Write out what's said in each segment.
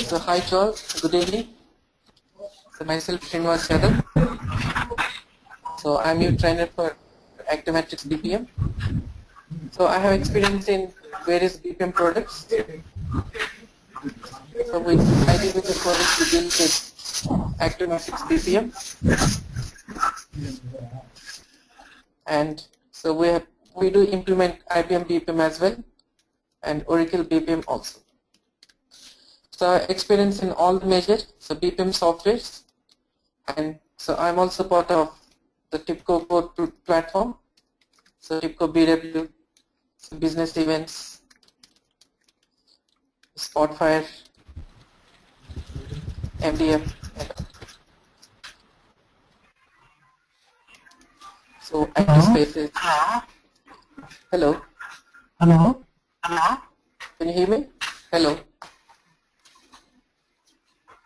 So hi to all, good evening. So myself Srinivas Yadav. So I'm your trainer for ActiveMatrix BPM. So I have experience in various BPM products. So I did with the project to build with ActiveMatrix BPM. And so we do implement IBM BPM as well and Oracle BPM also. So experience in all the major BPM softwares, and so I'm also part of the TIBCO core platform. So TIBCO BW, business events, Spotfire, MDM. So active spaces. Hello. Hello. Hello. Can you hear me? Hello.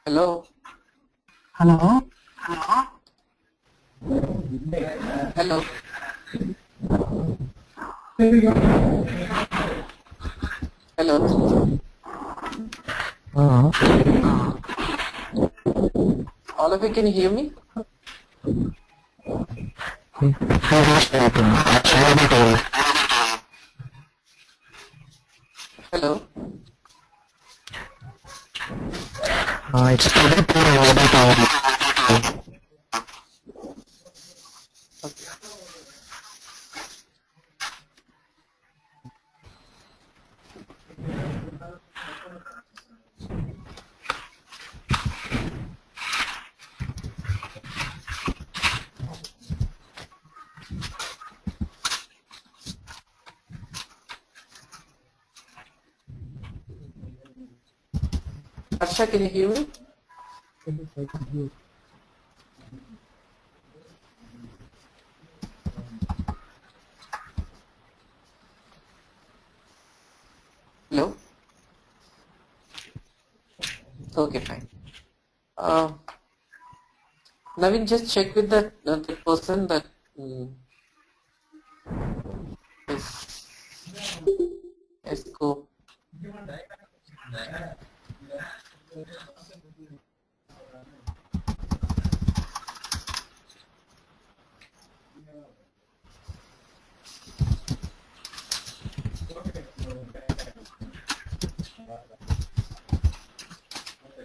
Hello. Hello. Hello. Hello. Hello. All of you can hear me? Hello. It's probably okay. Arsha, can you hear me? Hello? Okay, fine. Naveen, just check with the person that is go.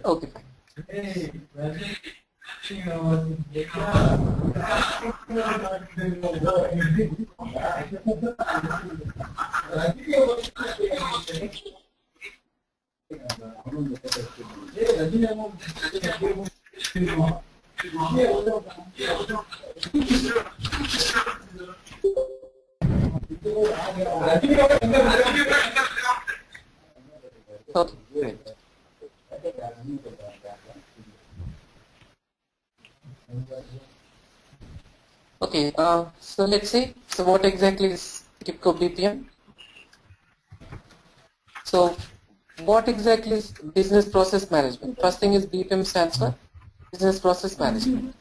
Okay, fine. Okay, great. Okay, so let's see. So what exactly is TIBCO BPM? So what exactly is business process management? First thing is BPM stands for business process management.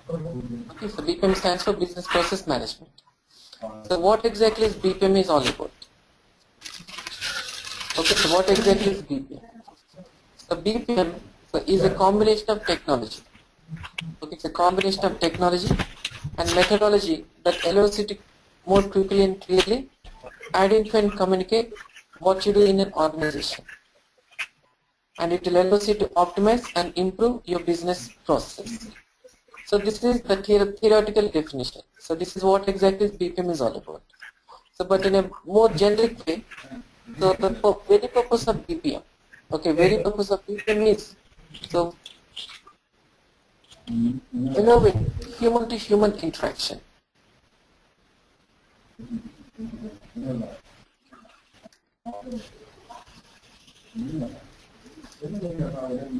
Okay, so BPM stands for business process management. So what exactly is BPM is all about? Okay, so what exactly is BPM? So BPM is a combination of technology. Okay, it's a combination of technology and methodology that allows you to more quickly and clearly identify and communicate what you do in an organization, and it will allow you to optimize and improve your business process. So this is the theoretical definition. So this is what exactly BPM is all about. So but in a more generic way, so the very purpose of BPM, okay, very purpose of BPM is, so innovate human to human interaction.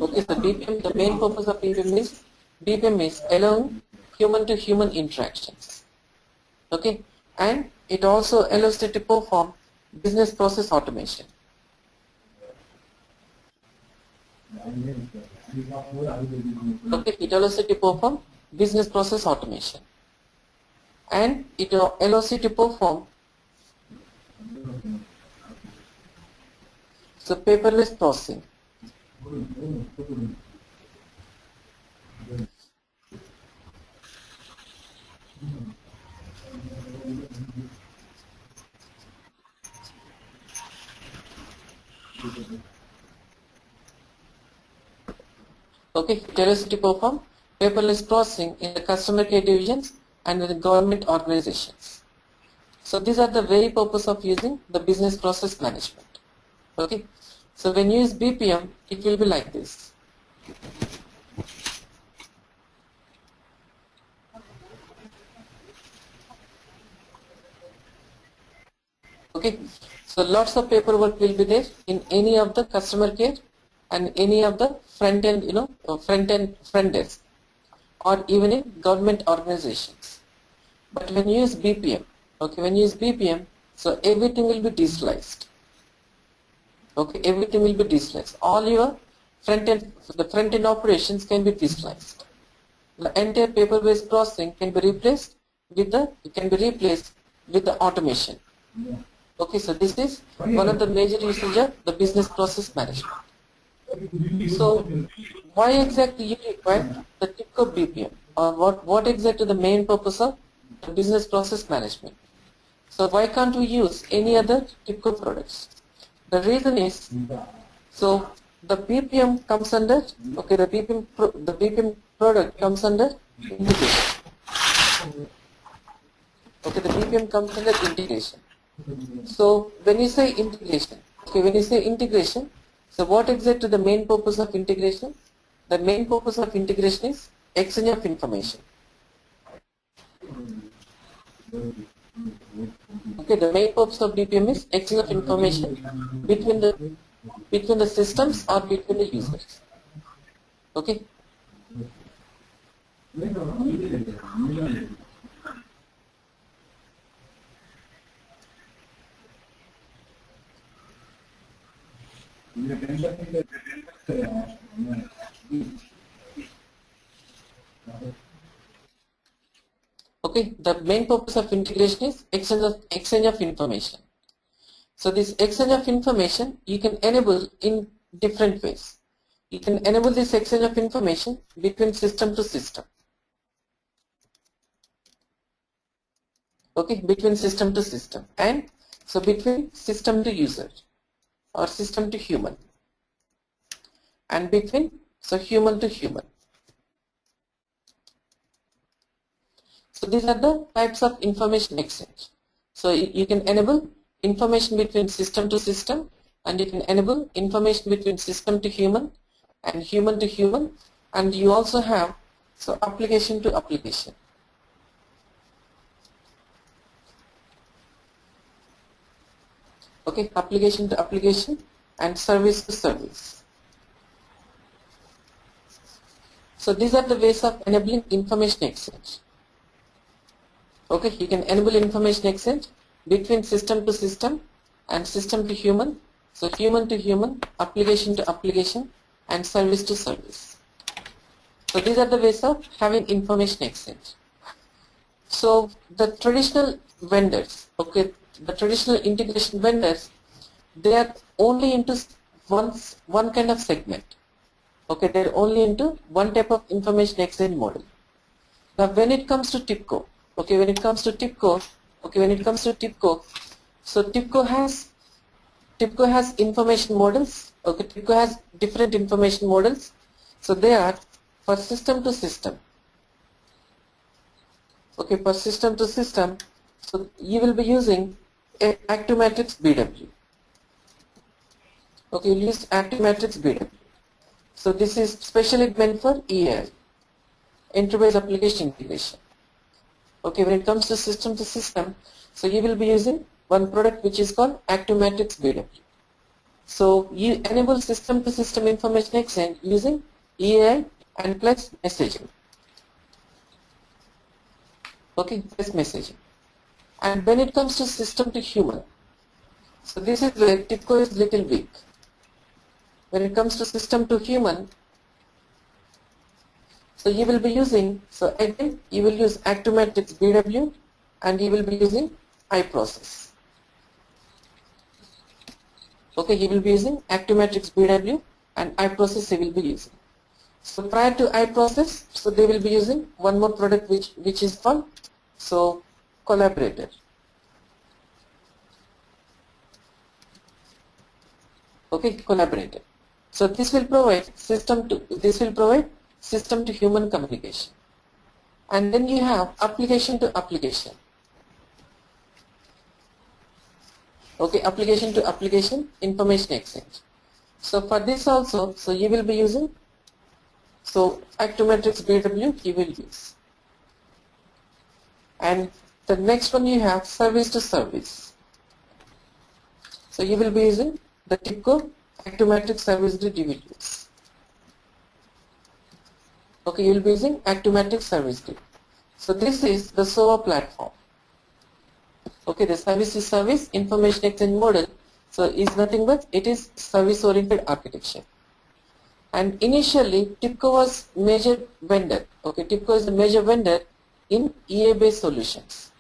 Okay, so BPM, the main purpose of BPM is allowing human to human interactions. Okay, and it also allows you to perform business process automation. Okay, it allows you to perform business process automation, and it allows you to perform so paperless processing. Okay, it allows you to perform paperless processing in the customer care divisions and in the government organizations. So these are the very purpose of using the business process management. Okay, so when you use BPM, it will be like this. Okay, so lots of paperwork will be there in any of the customer care and any of the front end, front desk, or even in government organizations. But when you use BPM, okay, when you use BPM, so everything will be digitalized. Okay, everything will be digitalized. All your the front end operations can be digitalized. The entire paper-based processing can be replaced with the automation. Okay, so this is one of the major usages of the business process management. So why exactly you require the TIBCO BPM, or what exactly the main purpose of the business process management? So why can't we use any other TIBCO products? The reason is, so the BPM comes under, okay, the BPM product comes under integration. Okay, the BPM comes under integration. So when you say integration, okay, when you say integration, so what exactly the main purpose of integration? The main purpose of integration is exchange of information. Okay, the main purpose of BPM is exchange of information between the systems or between the users. Okay. Okay, the main purpose of integration is exchange of information. So this exchange of information you can enable in different ways. You can enable this exchange of information between system to system. Okay, between system to system, and so between system to user or system to human, and between so human to human. So these are the types of information exchange. So you can enable information between system to system, and you can enable information between system to human and human to human, and you also have so application to application. Okay, application to application and service to service. So these are the ways of enabling information exchange. Okay, you can enable information exchange between system to system and system to human, so human to human, application to application, and service to service. So these are the ways of having information exchange. So the traditional vendors, okay, the traditional integration vendors, they are only into one kind of segment. Okay, they're only into one type of information exchange model. Now when it comes to TIBCO, okay, when it comes to TIBCO, so TIBCO has TIBCO has information models. Okay, TIBCO has different information models. So they are for system to system. Okay, for system to system, so you will be using a ActiveMatrix BW. Okay, you'll use ActiveMatrix BW. So this is specially meant for EAI, Enterprise Application Integration. Okay, when it comes to system, so you will be using one product which is called ActiveMatrix BW. So you enable system to system information exchange using EAI and plus messaging. Okay, plus messaging. And when it comes to system to human, so this is where TIBCO is little weak. When it comes to system to human, so you will be using, so again you will use ActiveMatrix BW and you will be using iProcess. Okay, you will be using ActiveMatrix BW and iProcess you will be using. So prior to iProcess, so they will be using one more product which is called so Collaborator. Okay, Collaborator. So this will provide system to human communication. And then you have application to application. Okay, application to application information exchange. So for this also, so you will be using so ActiveMatrix BW you will use. And the next one you have service to service. So you will be using the TIBCO ActiveMatrix service grid you will use. Okay, you will be using ActiveMatrix service grid. So this is the SOA platform. Okay, the service to service information exchange model. So is nothing but it is service oriented architecture. And initially TIBCO was major vendor. Okay, TIBCO is a major vendor in EA based solutions.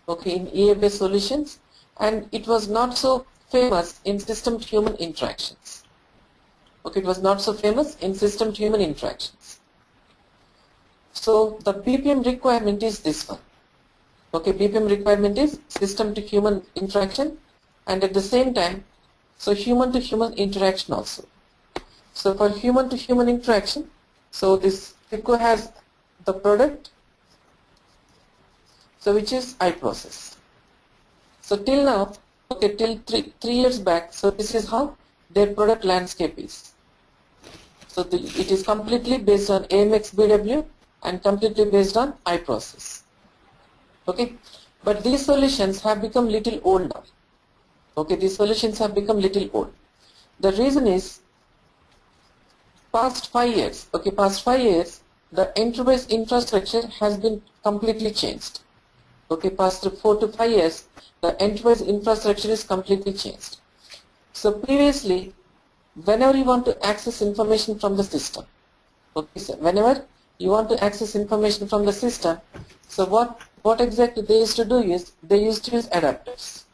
Okay, in EA based solutions, and it was not so famous in system to human interactions. Okay, it was not so famous in system to human interactions. So the BPM requirement is this one. Okay, BPM requirement is system to human interaction and at the same time, so human to human interaction also. So for human to human interaction, so this TIBCO has the product, so which is iProcess. So till now, okay, till three years back, so this is how their product landscape is. So it is completely based on AMX BW and completely based on iProcess. Okay, but these solutions have become little old now. Okay, these solutions have become little old. The reason is past 5 years. Okay, past 5 years, the enterprise infrastructure has been completely changed. Okay, past 4 to 5 years, the enterprise infrastructure is completely changed. So previously, whenever you want to access information from the system, okay, so whenever you want to access information from the system, so what exactly they used to do is they used to use adapters.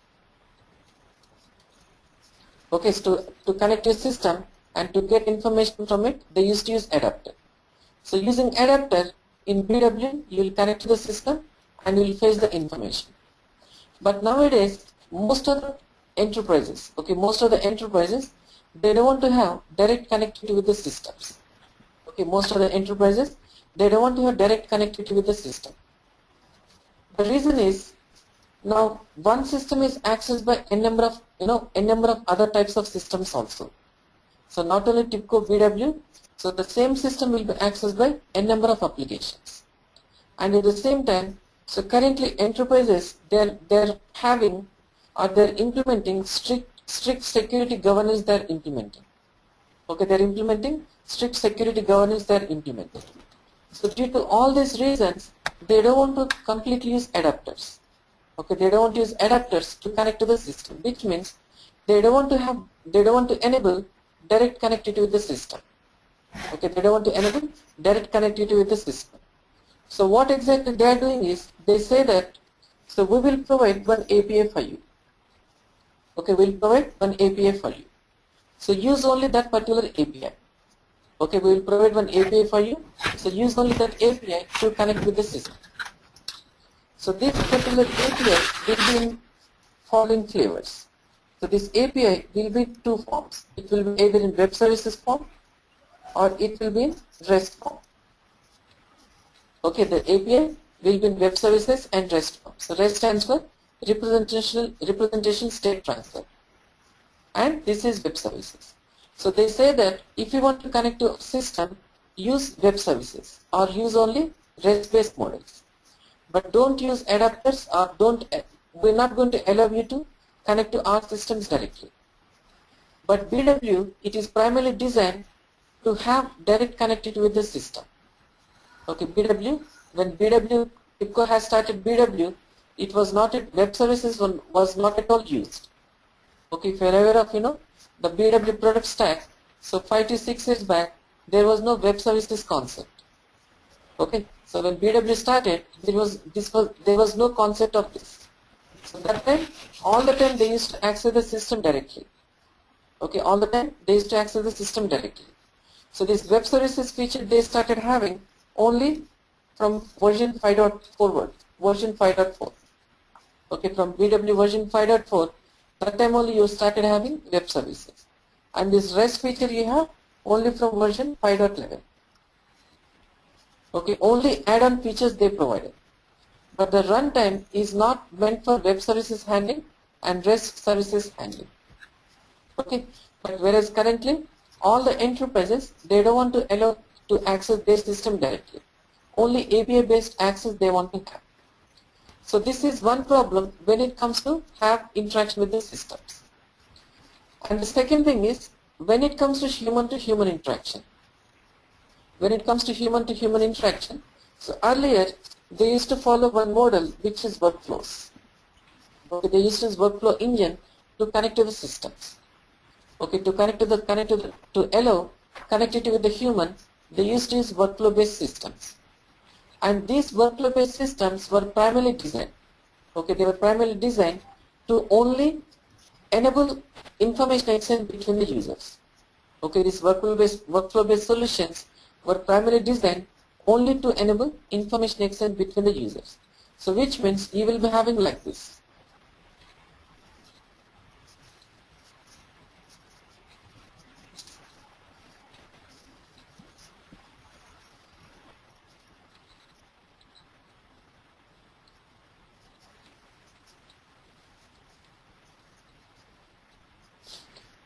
Okay, so to connect your system and to get information from it, they used to use adapter. So using adapter in BW, you will connect to the system and you will fetch the information. But nowadays, most of the enterprises, okay, they don't want to have direct connectivity with the systems. Okay, most of the enterprises, they don't want to have direct connectivity with the system. The reason is, now one system is accessed by a number of other types of systems also. So not only TIBCO BW, so the same system will be accessed by a number of applications. And at the same time, so currently enterprises, they're having or they're implementing strict security governance they're implementing. Okay, they're implementing strict security governance they're implementing. So due to all these reasons, they don't want to completely use adapters. Okay, they don't want to use adapters to connect to the system, which means they don't want to enable direct connectivity with the system. Okay, they don't want to enable direct connectivity with the system. So what exactly they are doing is, they say that, so we will provide one API for you. Okay, we'll provide one API for you. So use only that particular API. Okay, we will provide one API for you. So use only that API to connect with the system. So this particular API will be in following flavors. So this API will be two forms. It will be either in web services form or it will be in REST form. Okay, the API will be in web services and REST form. So REST stands for representation state transfer, and this is web services. So they say that if you want to connect to a system, use web services or use only REST-based models. But don't use adapters, or we're not going to allow you to connect to our systems directly. But BW, it is primarily designed to have direct connectivity with the system. Okay, BW, when TIBCO has started BW, it was not, web services was not at all used. Okay, if you're aware of, the BW product stack, so 5 to 6 years back, there was no web services concept. Okay, so when BW started, there was no concept of this. So that time, all the time they used to access the system directly. Okay, all the time they used to access the system directly. So this web services feature they started having only from version 5.4. Version 5.4. Okay, from BW version 5.4, that time only you started having web services. And this REST feature you have only from version 5.11. Okay, only add-on features they provided. But the runtime is not meant for web services handling and REST services handling. Okay, but whereas currently all the enterprises, they don't want to allow to access their system directly. Only API based access they want to have. So this is one problem when it comes to have interaction with the systems. And the second thing is when it comes to human interaction. When it comes to human interaction, so earlier they used to follow one model which is workflows. Okay, they used to use workflow engine to connect to the systems. Okay, to allow connectivity with the human, they used to use workflow based systems. And these workflow based systems were primarily designed. Okay, they were primarily designed to only enable information exchange between the users. Okay, these workflow based solutions were primarily designed only to enable information exchange between the users. So which means you will be having like this.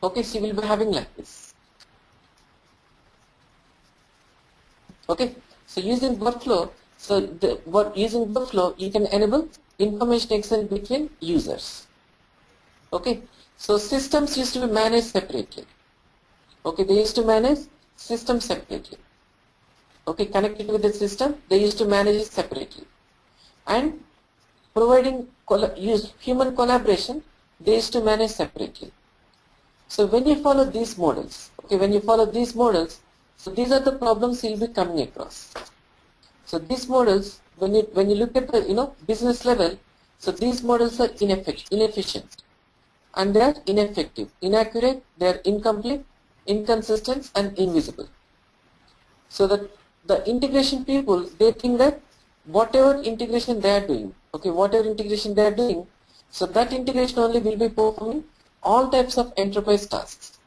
Okay, so you will be having like this. Okay, so using workflow, using workflow you can enable information exchange between users. Okay, so systems used to be managed separately. Okay, they used to manage systems separately. Okay, connected with the system, they used to manage it separately. And providing human collaboration, they used to manage separately. So when you follow these models, so these are the problems you'll be coming across. So these models, when you look at the business level, so these models are inefficient, and they are ineffective, inaccurate, they are incomplete, inconsistent, and invisible. So that the integration people, they think that whatever integration they are doing, so that integration only will be performing all types of enterprise tasks.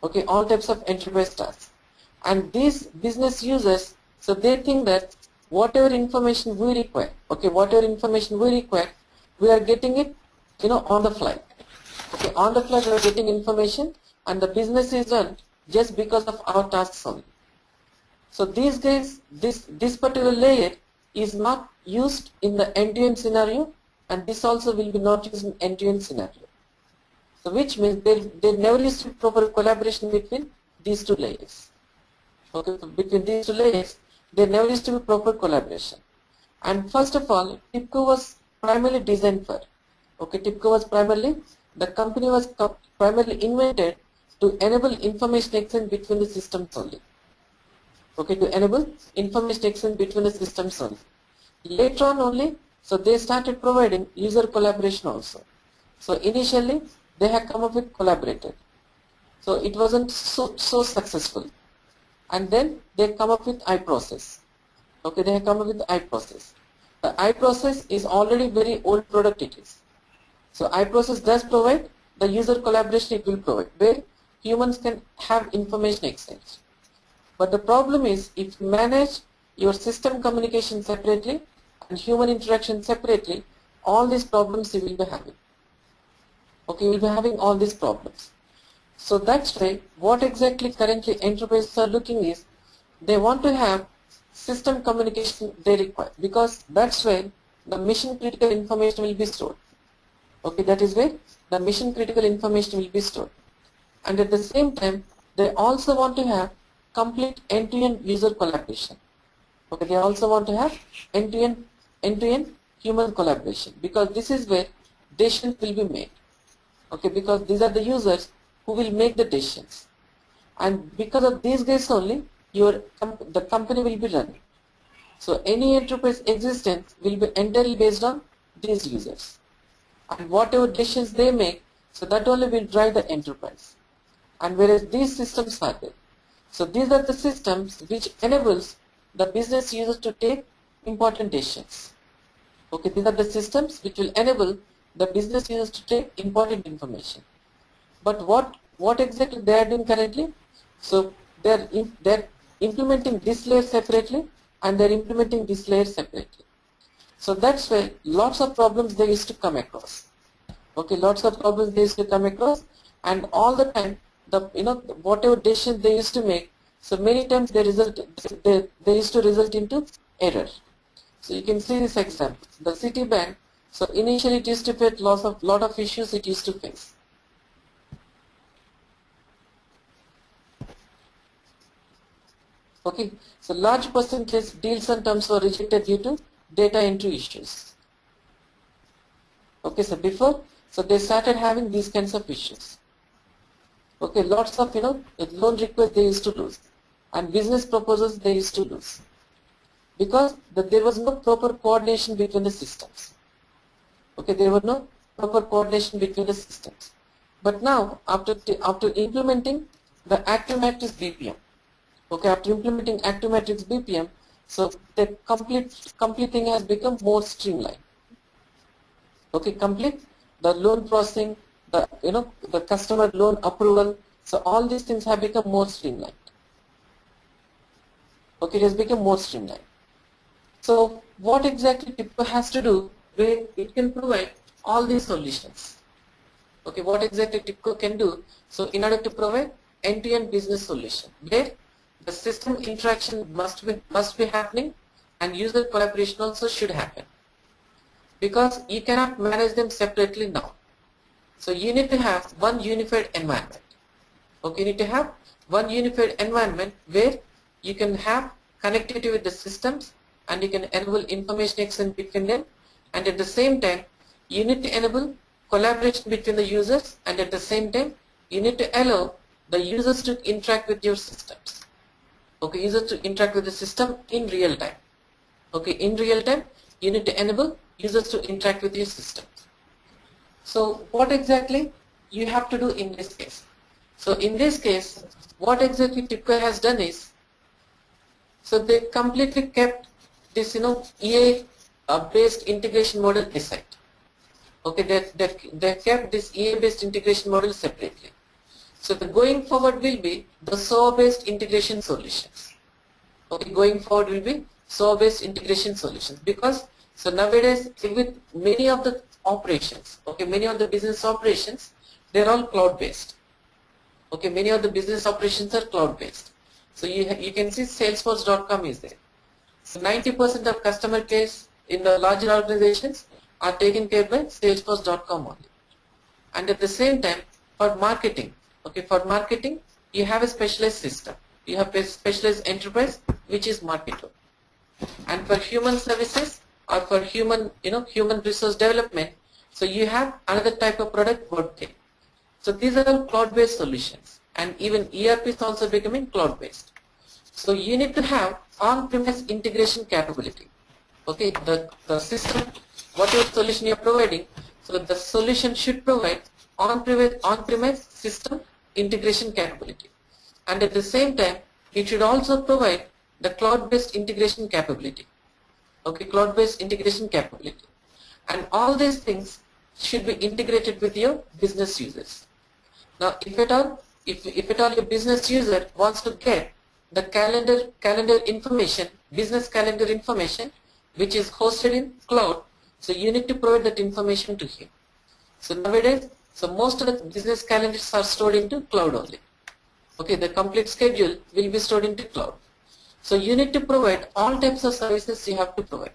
Okay, all types of enterprise tasks. And these business users, so they think that whatever information we require, we are getting it, on the fly. Okay, on the fly we are getting information, and the business is done just because of our tasks only. So these guys, this particular layer is not used in the end-to-end scenario, and this also will be not used in end-to-end scenario. So which means there never used to be proper collaboration between these two layers. Okay, so between these two layers, there never used to be proper collaboration. And first of all, TIBCO was primarily designed for. Okay, the company was primarily invented to enable information exchange between the systems only. Okay, to enable information exchange between the systems only. Later on only, so they started providing user collaboration also. So initially, they had come up with collaborator. So it wasn't so successful. And then they come up with iProcess. Okay, they have come up with iProcess. The iProcess is already very old product it is. So iProcess does provide the user collaboration it will provide, where humans can have information exchange. But the problem is, if you manage your system communication separately and human interaction separately, all these problems you will be having. Okay, you will be having all these problems. So that's why what exactly currently enterprises are looking is, they want to have system communication they require, because that's where the mission critical information will be stored. Okay, that is where the mission critical information will be stored. And at the same time, they also want to have complete end-to-end user collaboration. Okay, they also want to have end-to-end human collaboration, because this is where decisions will be made. Okay, because these are the users who will make the decisions, and because of these guys only, the company will be running. So any enterprise existence will be entirely based on these users, and whatever decisions they make, so that only will drive the enterprise. And whereas these systems are there, so these are the systems which enables the business users to take important decisions. Okay, these are the systems which will enable the business users to take important information. But what exactly they are doing currently? So they're implementing this layer separately, and they're implementing this layer separately. So that's where lots of problems they used to come across. Okay, lots of problems they used to come across, and all the time, whatever decisions they used to make, so many times they used to result into error. So you can see this example, the Citibank. So initially it used to face lot of issues it used to face. Okay, so large percentage deals and terms were rejected due to data entry issues. Okay, so so they started having these kinds of issues. Okay, lots of loan requests they used to lose, and business proposals they used to lose, because there was no proper coordination between the systems. Okay, there was no proper coordination between the systems. But now, after implementing the ActiveMatrix BPM, okay, after implementing ActiveMatrix BPM, so the complete thing has become more streamlined. Okay, the loan processing, the customer loan approval, so all these things have become more streamlined. Okay, it has become more streamlined. So what exactly TIBCO has to do, where it can provide all these solutions? Okay, what exactly TIBCO can do? So in order to provide end-to-end business solution, where the system interaction must be happening, and user collaboration also should happen, because you cannot manage them separately now. So you need to have one unified environment. Okay, you need to have one unified environment where you can have connectivity with the systems, and you can enable information exchange between them, and at the same time you need to enable collaboration between the users, and at the same time you need to allow the users to interact with your systems. Okay, users to interact with the system in real time. Okay, in real time you need to enable users to interact with your system. So what exactly you have to do in this case? So in this case, what exactly TIBCO has done is, so they completely kept this EA based integration model aside. Okay, they kept this EA based integration model separately. So the going forward will be the SOA based integration solutions. Okay, going forward will be SOA based integration solutions, because so nowadays with many of the operations, okay, many of the business operations, they're all cloud based. Okay, many of the business operations are cloud based. So you can see Salesforce.com is there. So 90% of customer case in the larger organizations are taken care by Salesforce.com only. And at the same time, for marketing, okay, for marketing you have a specialized system. You have a specialized enterprise which is Marketo. And for human services or for human resource development, so you have another type of product, Workday. So these are all cloud-based solutions, and even ERP is also becoming cloud-based. So you need to have on-premise integration capability. Okay, the system, whatever solution you are providing, so the solution should provide on-premise system integration capability, and at the same time it should also provide the cloud-based integration capability. Okay, cloud-based integration capability, and all these things should be integrated with your business users. Now, if at all your business user wants to get the calendar information, business calendar information, which is hosted in cloud, so you need to provide that information to him. So nowadays, so most of the business calendars are stored into cloud only. Okay, the complete schedule will be stored into cloud. So you need to provide all types of services you have to provide.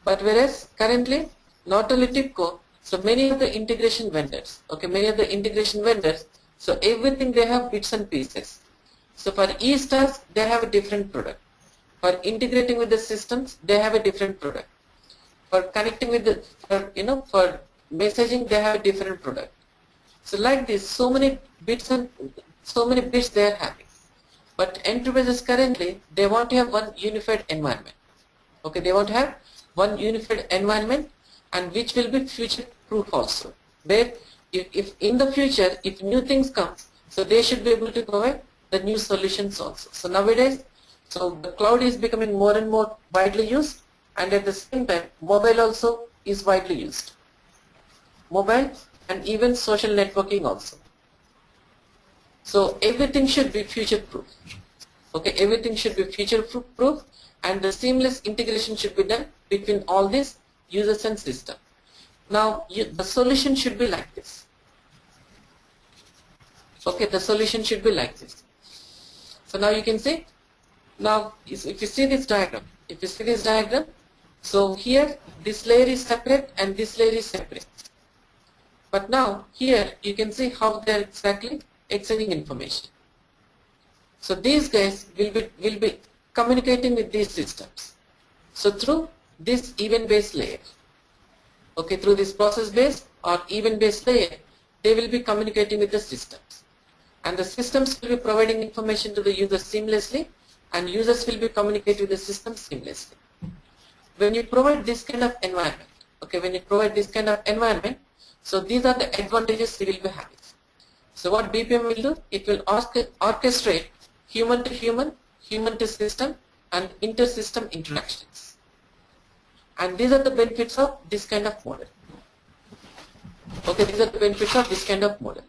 But whereas currently, not only TIBCO, so many of the integration vendors, so everything they have bits and pieces. So for each task, they have a different product. For integrating with the systems, they have a different product. For connecting with the, for messaging, they have a different product. So like this, so many bits they are having. But enterprises currently, they want to have one unified environment. Okay, they want to have one unified environment, and which will be future proof also. Where if in the future, if new things come, so they should be able to provide the new solutions also. So nowadays, so the cloud is becoming more and more widely used, and at the same time, mobile also is widely used. Mobile and even social networking also. So everything should be future proof. Okay, everything should be future proof, and the seamless integration should be done between all these users and system. Now the solution should be like this. Okay, the solution should be like this. So now you can see, now if you see this diagram, so here this layer is separate and this layer is separate. But now here you can see how they are exactly exchanging information. So these guys will be communicating with these systems. So through this event-based layer, okay, through this process-based or event-based layer, they will be communicating with the systems. And the systems will be providing information to the users seamlessly, and users will be communicating with the system seamlessly. When you provide this kind of environment, so these are the advantages you will be having. So what BPM will do, it will orchestrate human to human, human to system, and inter-system interactions. And these are the benefits of this kind of model. Okay, these are the benefits of this kind of model.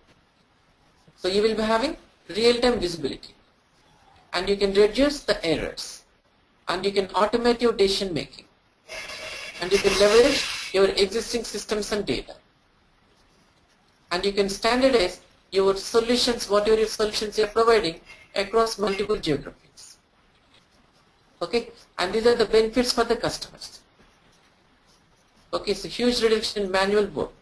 So you will be having real-time visibility, and you can reduce the errors, and you can automate your decision making, and you can leverage your existing systems and data, and you can standardize your solutions, whatever your solutions you are providing, across multiple geographies. Okay, and these are the benefits for the customers. Okay, so huge reduction in manual work.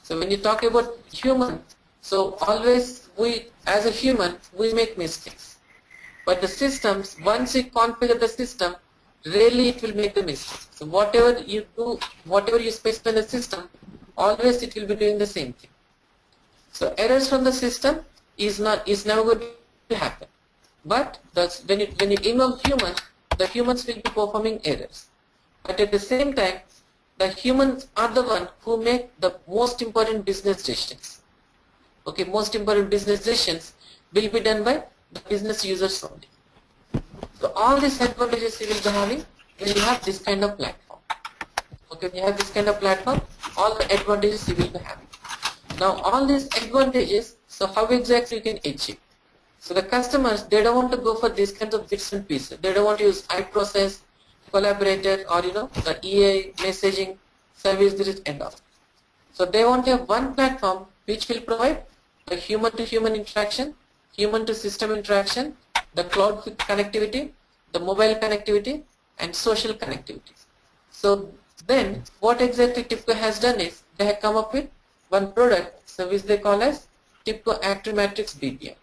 So when you talk about human, so always we as a human, we make mistakes. But the systems, once you configure the system, rarely it will make the mistake. So whatever you do, whatever you specify in the system, always it will be doing the same thing. So errors from the system is never going to happen. But when you involve humans, the humans will be performing errors. But at the same time, the humans are the one who make the most important business decisions. Okay, most important business decisions will be done by the business users only. So all these advantages you will be having when you have this kind of platform. Okay, when you have this kind of platform, all the advantages you will be having. Now all these advantages, so how exactly you can achieve? So the customers, they don't want to go for these kinds of bits and pieces. They don't want to use iProcess, Collaborator, or the EA messaging service and all. So they want to have one platform which will provide the human to human interaction, human to system interaction, the cloud connectivity, the mobile connectivity, and social connectivity. So then what exactly TIBCO has done is they have come up with one product, so which they call as TIBCO ActiveMatrix BPM.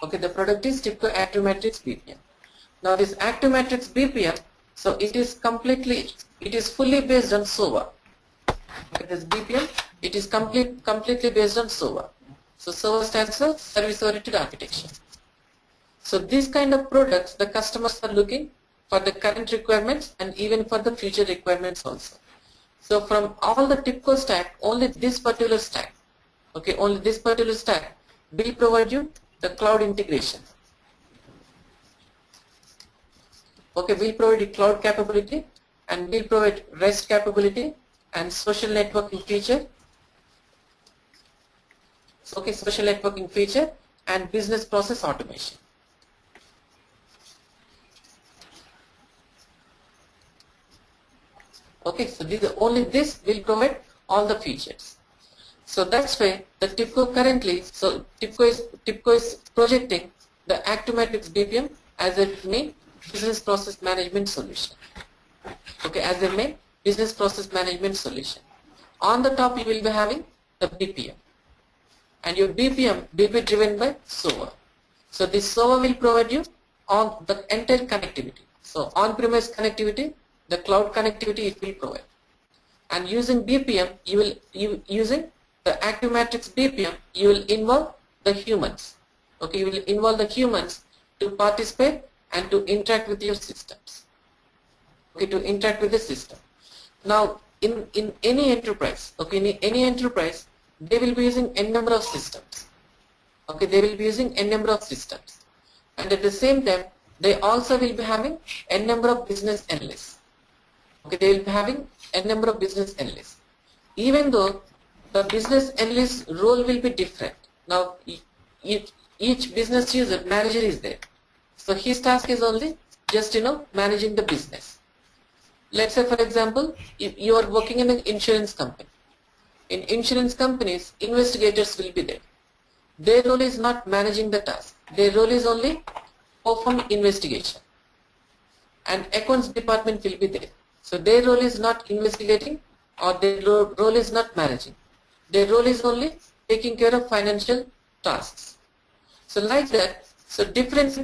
Okay, the product is TIBCO ActiveMatrix BPM. Now this ActiveMatrix BPM, so it is fully based on SOA. Okay, this BPM, it is completely based on SOA. So SOA stands for Service Oriented Architecture. So these kind of products, the customers are looking for the current requirements and even for the future requirements also. So from all the TIBCO stack, only this particular stack, okay, only this particular stack will provide you the cloud integration. Okay, we'll provide the cloud capability, and we'll provide REST capability and social networking feature. Okay, social networking feature and business process automation. Okay, so only this will provide all the features. So that's why the TIBCO currently, so TIBCO is projecting the ActiveMatrix BPM as a main business process management solution. Okay, as a main business process management solution. On the top you will be having the BPM, and your BPM will be driven by server. So this server will provide you on the entire connectivity. So on-premise connectivity, the cloud connectivity it will provide. And using BPM, using the ActiveMatrix BPM, you will involve the humans. Okay, you will involve the humans to participate and to interact with your systems. Okay, to interact with the system. Now, in any enterprise, okay, in any enterprise, they will be using n number of systems. Okay, they will be using n number of systems, and at the same time, they also will be having n number of business analysts. Okay, they will be having n number of business analysts. Even though the business analyst role will be different. Now, each business user manager is there, so his task is only just managing the business. Let's say, for example, if you are working in an insurance company. In insurance companies, investigators will be there. Their role is not managing the task. Their role is only perform investigation. And accounts department will be there. So their role is not investigating, or their role is not managing. Their role is only taking care of financial tasks. So like that, so different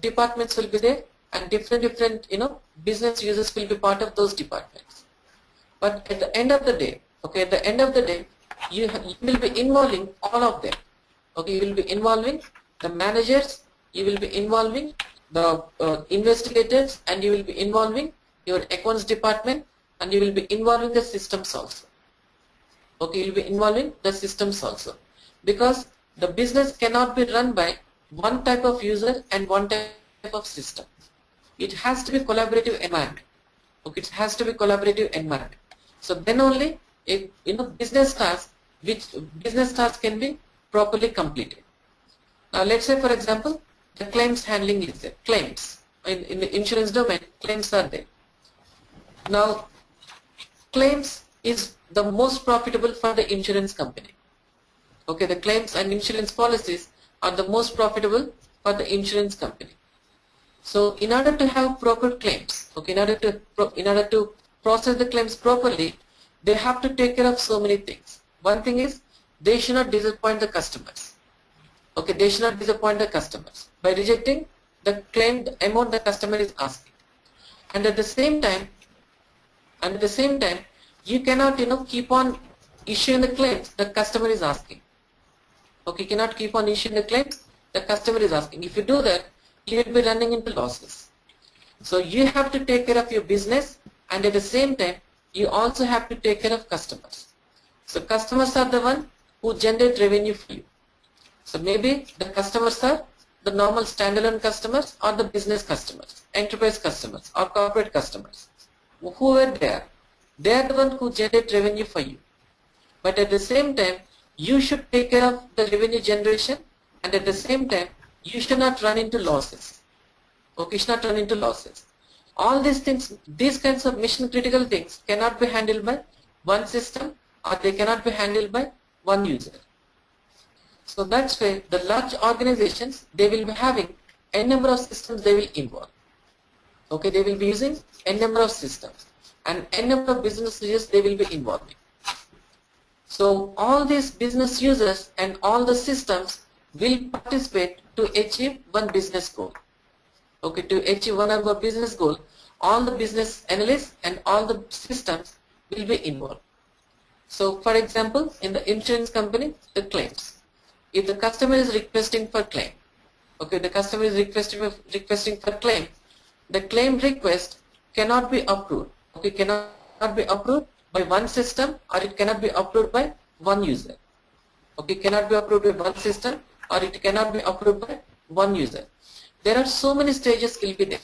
departments will be there, and different business users will be part of those departments. But at the end of the day, okay, at the end of the day, you will be involving all of them. Okay, you will be involving the managers, you will be involving the investigators, and you will be involving your accounts department, and you will be involving the systems also. Okay, you will be involving the systems also, because the business cannot be run by one type of user and one type of system. It has to be collaborative environment. Okay, it has to be collaborative environment. So then only business tasks can be properly completed. Now let's say, for example, the claims handling is there. Claims in the insurance domain, claims are there. Now, claims is the most profitable for the insurance company. Okay, the claims and insurance policies are the most profitable for the insurance company. So in order to have proper claims, okay, in order to process the claims properly, they have to take care of so many things. One thing is, they should not disappoint the customers. Okay, they should not disappoint the customers by rejecting the claimed amount the customer is asking. And at the same time, you cannot keep on issuing the claims the customer is asking. Okay, you cannot keep on issuing the claims the customer is asking. If you do that, you will be running into losses. So you have to take care of your business, and at the same time, you also have to take care of customers. So customers are the one who generate revenue for you. So maybe the customers are the normal standalone customers, or the business customers, enterprise customers, or corporate customers. Whoever they are the one who generate revenue for you. But at the same time, you should take care of the revenue generation, and at the same time, you should not run into losses. Okay, you should not run into losses. All these things, these kinds of mission critical things cannot be handled by one system, or they cannot be handled by one user. So that's why the large organizations, they will be having n number of systems they will involve. Okay, they will be using n number of systems, and n number of business users they will be involving. So all these business users and all the systems will participate to achieve one business goal. Okay, to achieve one of our business goal, all the business analysts and all the systems will be involved. So for example, in the insurance company, the claims. If the customer is requesting for claim, okay, the customer is requesting for claim, the claim request cannot be approved. Okay, cannot be approved by one system, or it cannot be approved by one user. Okay, cannot be approved by one system, or it cannot be approved by one user. There are so many stages will be there.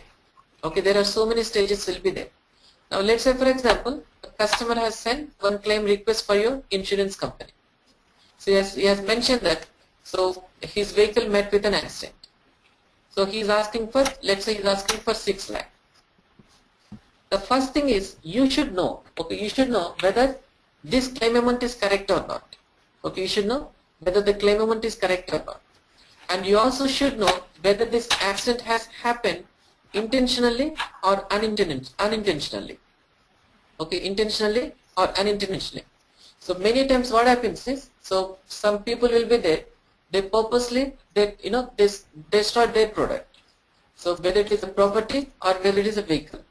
Okay, there are so many stages will be there. Now let's say for example, the customer has sent one claim request for your insurance company. So he has mentioned that, so his vehicle met with an accident. So he is asking for, let's say he is asking for 6 lakh. The first thing is you should know, okay, you should know whether this claim amount is correct or not. Okay, you should know whether the claim amount is correct or not. And you also should know whether this accident has happened intentionally or unintentionally. Okay, intentionally or unintentionally. So many times what happens is, so some people will be there, they purposely, they destroy their product. So whether it is a property or whether it is a vehicle,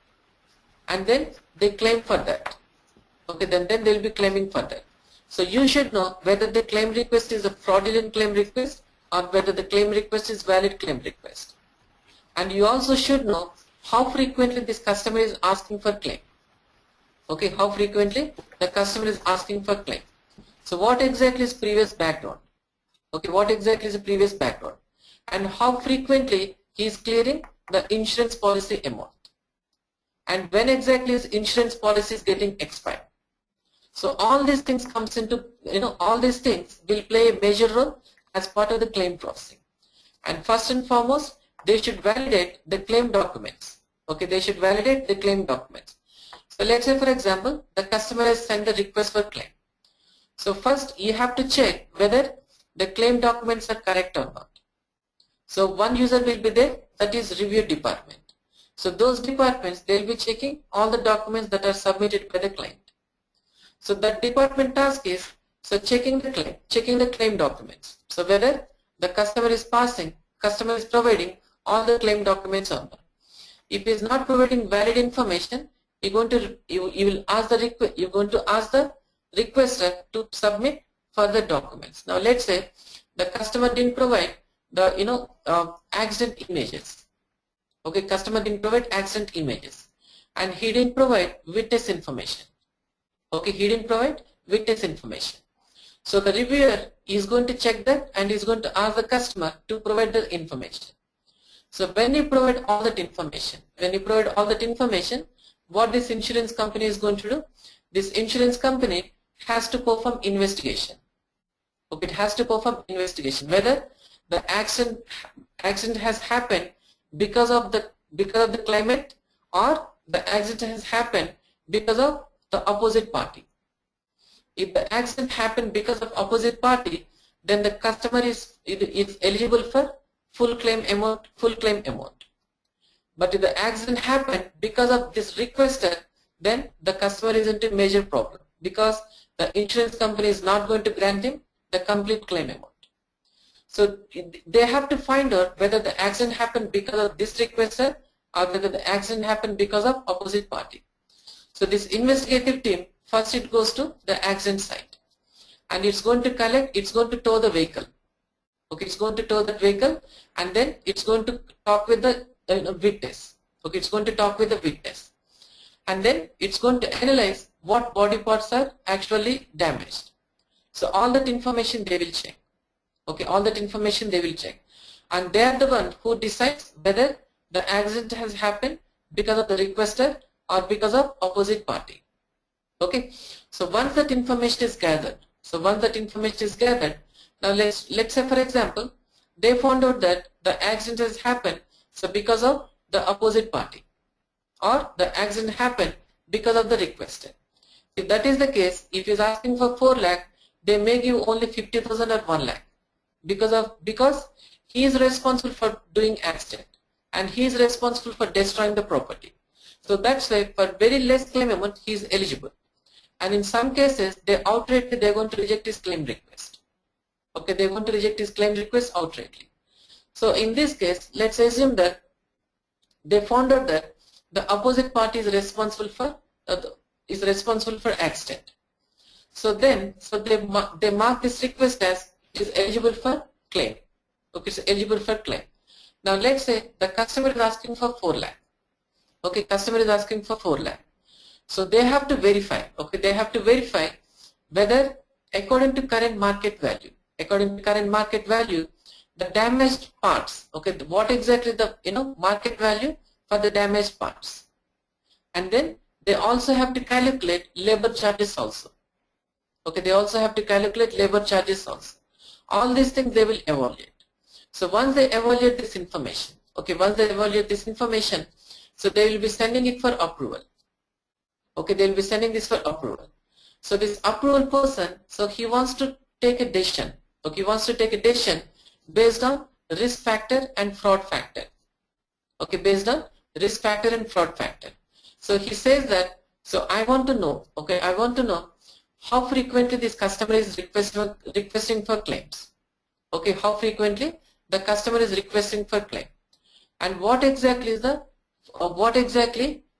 and then they claim for that. Okay, then they will be claiming for that. So you should know whether the claim request is a fraudulent claim request or whether the claim request is valid claim request. And you also should know how frequently this customer is asking for claim. Okay, how frequently the customer is asking for claim. So what exactly is previous background? Okay, what exactly is the previous background? And how frequently he is clearing the insurance policy amount. And when exactly his insurance policy is getting expired. So all these things comes into, all these things will play a major role as part of the claim processing. And first and foremost, they should validate the claim documents. Okay, they should validate the claim documents. So let's say for example, the customer has sent the request for claim. So first you have to check whether the claim documents are correct or not. So one user will be there, that is review department. So those departments, they will be checking all the documents that are submitted by the client. So that department task is, so checking the claim documents. So whether the customer is providing all the claim documents or not. If he is not providing valid information, you're going to ask the requester to submit further documents. Now let's say the customer didn't provide the accident images. Okay, customer didn't provide accident images, and he didn't provide witness information. Okay, he didn't provide witness information. So the reviewer is going to check that and is going to ask the customer to provide the information. So when you provide all that information, what this insurance company is going to do? This insurance company has to perform investigation. Okay, it has to perform investigation whether the accident has happened because of the claimant or the accident has happened because of the opposite party. If the accident happened because of opposite party, then the customer is eligible for full claim amount. But if the accident happened because of this requester, then the customer is into major problem because the insurance company is not going to grant him the complete claim amount. So they have to find out whether the accident happened because of this requester or whether the accident happened because of opposite party. So this investigative team, first it goes to the accident site and it's going to tow the vehicle. Okay, it's going to tow the vehicle and then it's going to talk with the witness. Okay, it's going to talk with the witness and then it's going to analyze what body parts are actually damaged. So all that information they will check. Okay, all that information they will check, and they are the one who decides whether the accident has happened because of the requester or because of opposite party. Okay, so once that information is gathered, now let's say for example, they found out that the accident has happened because of the opposite party, or the accident happened because of the requester. If that is the case, if he is asking for 4 lakh, they may give only 50,000 or 1 lakh. Because he is responsible for doing accident and he is responsible for destroying the property. So that's why for very less claim amount he is eligible. And in some cases they are going to reject his claim request. Okay, they are going to reject his claim request outrightly. So in this case, let's assume that they found out that the opposite party is responsible for accident. So then, they mark this request as is eligible for claim. Okay, it's eligible for claim. Now let's say the customer is asking for 4 lakh. Okay, customer is asking for 4 lakh. So they have to verify. Okay, they have to verify whether according to current market value, the damaged parts. Okay, what exactly the market value for the damaged parts, and then they also have to calculate labor charges also. Okay, they also have to calculate labor charges also. All these things they will evaluate. So once they evaluate this information, okay, once they evaluate this information, so they will be sending it for approval. Okay, they will be sending this for approval. So this approval person, so he wants to take a decision. Okay, he wants to take a decision based on risk factor and fraud factor. Okay, based on risk factor and fraud factor. So he says that, so I want to know, okay, I want to know how frequently this customer is requesting for claims. Okay, how frequently the customer is requesting for claim, and what exactly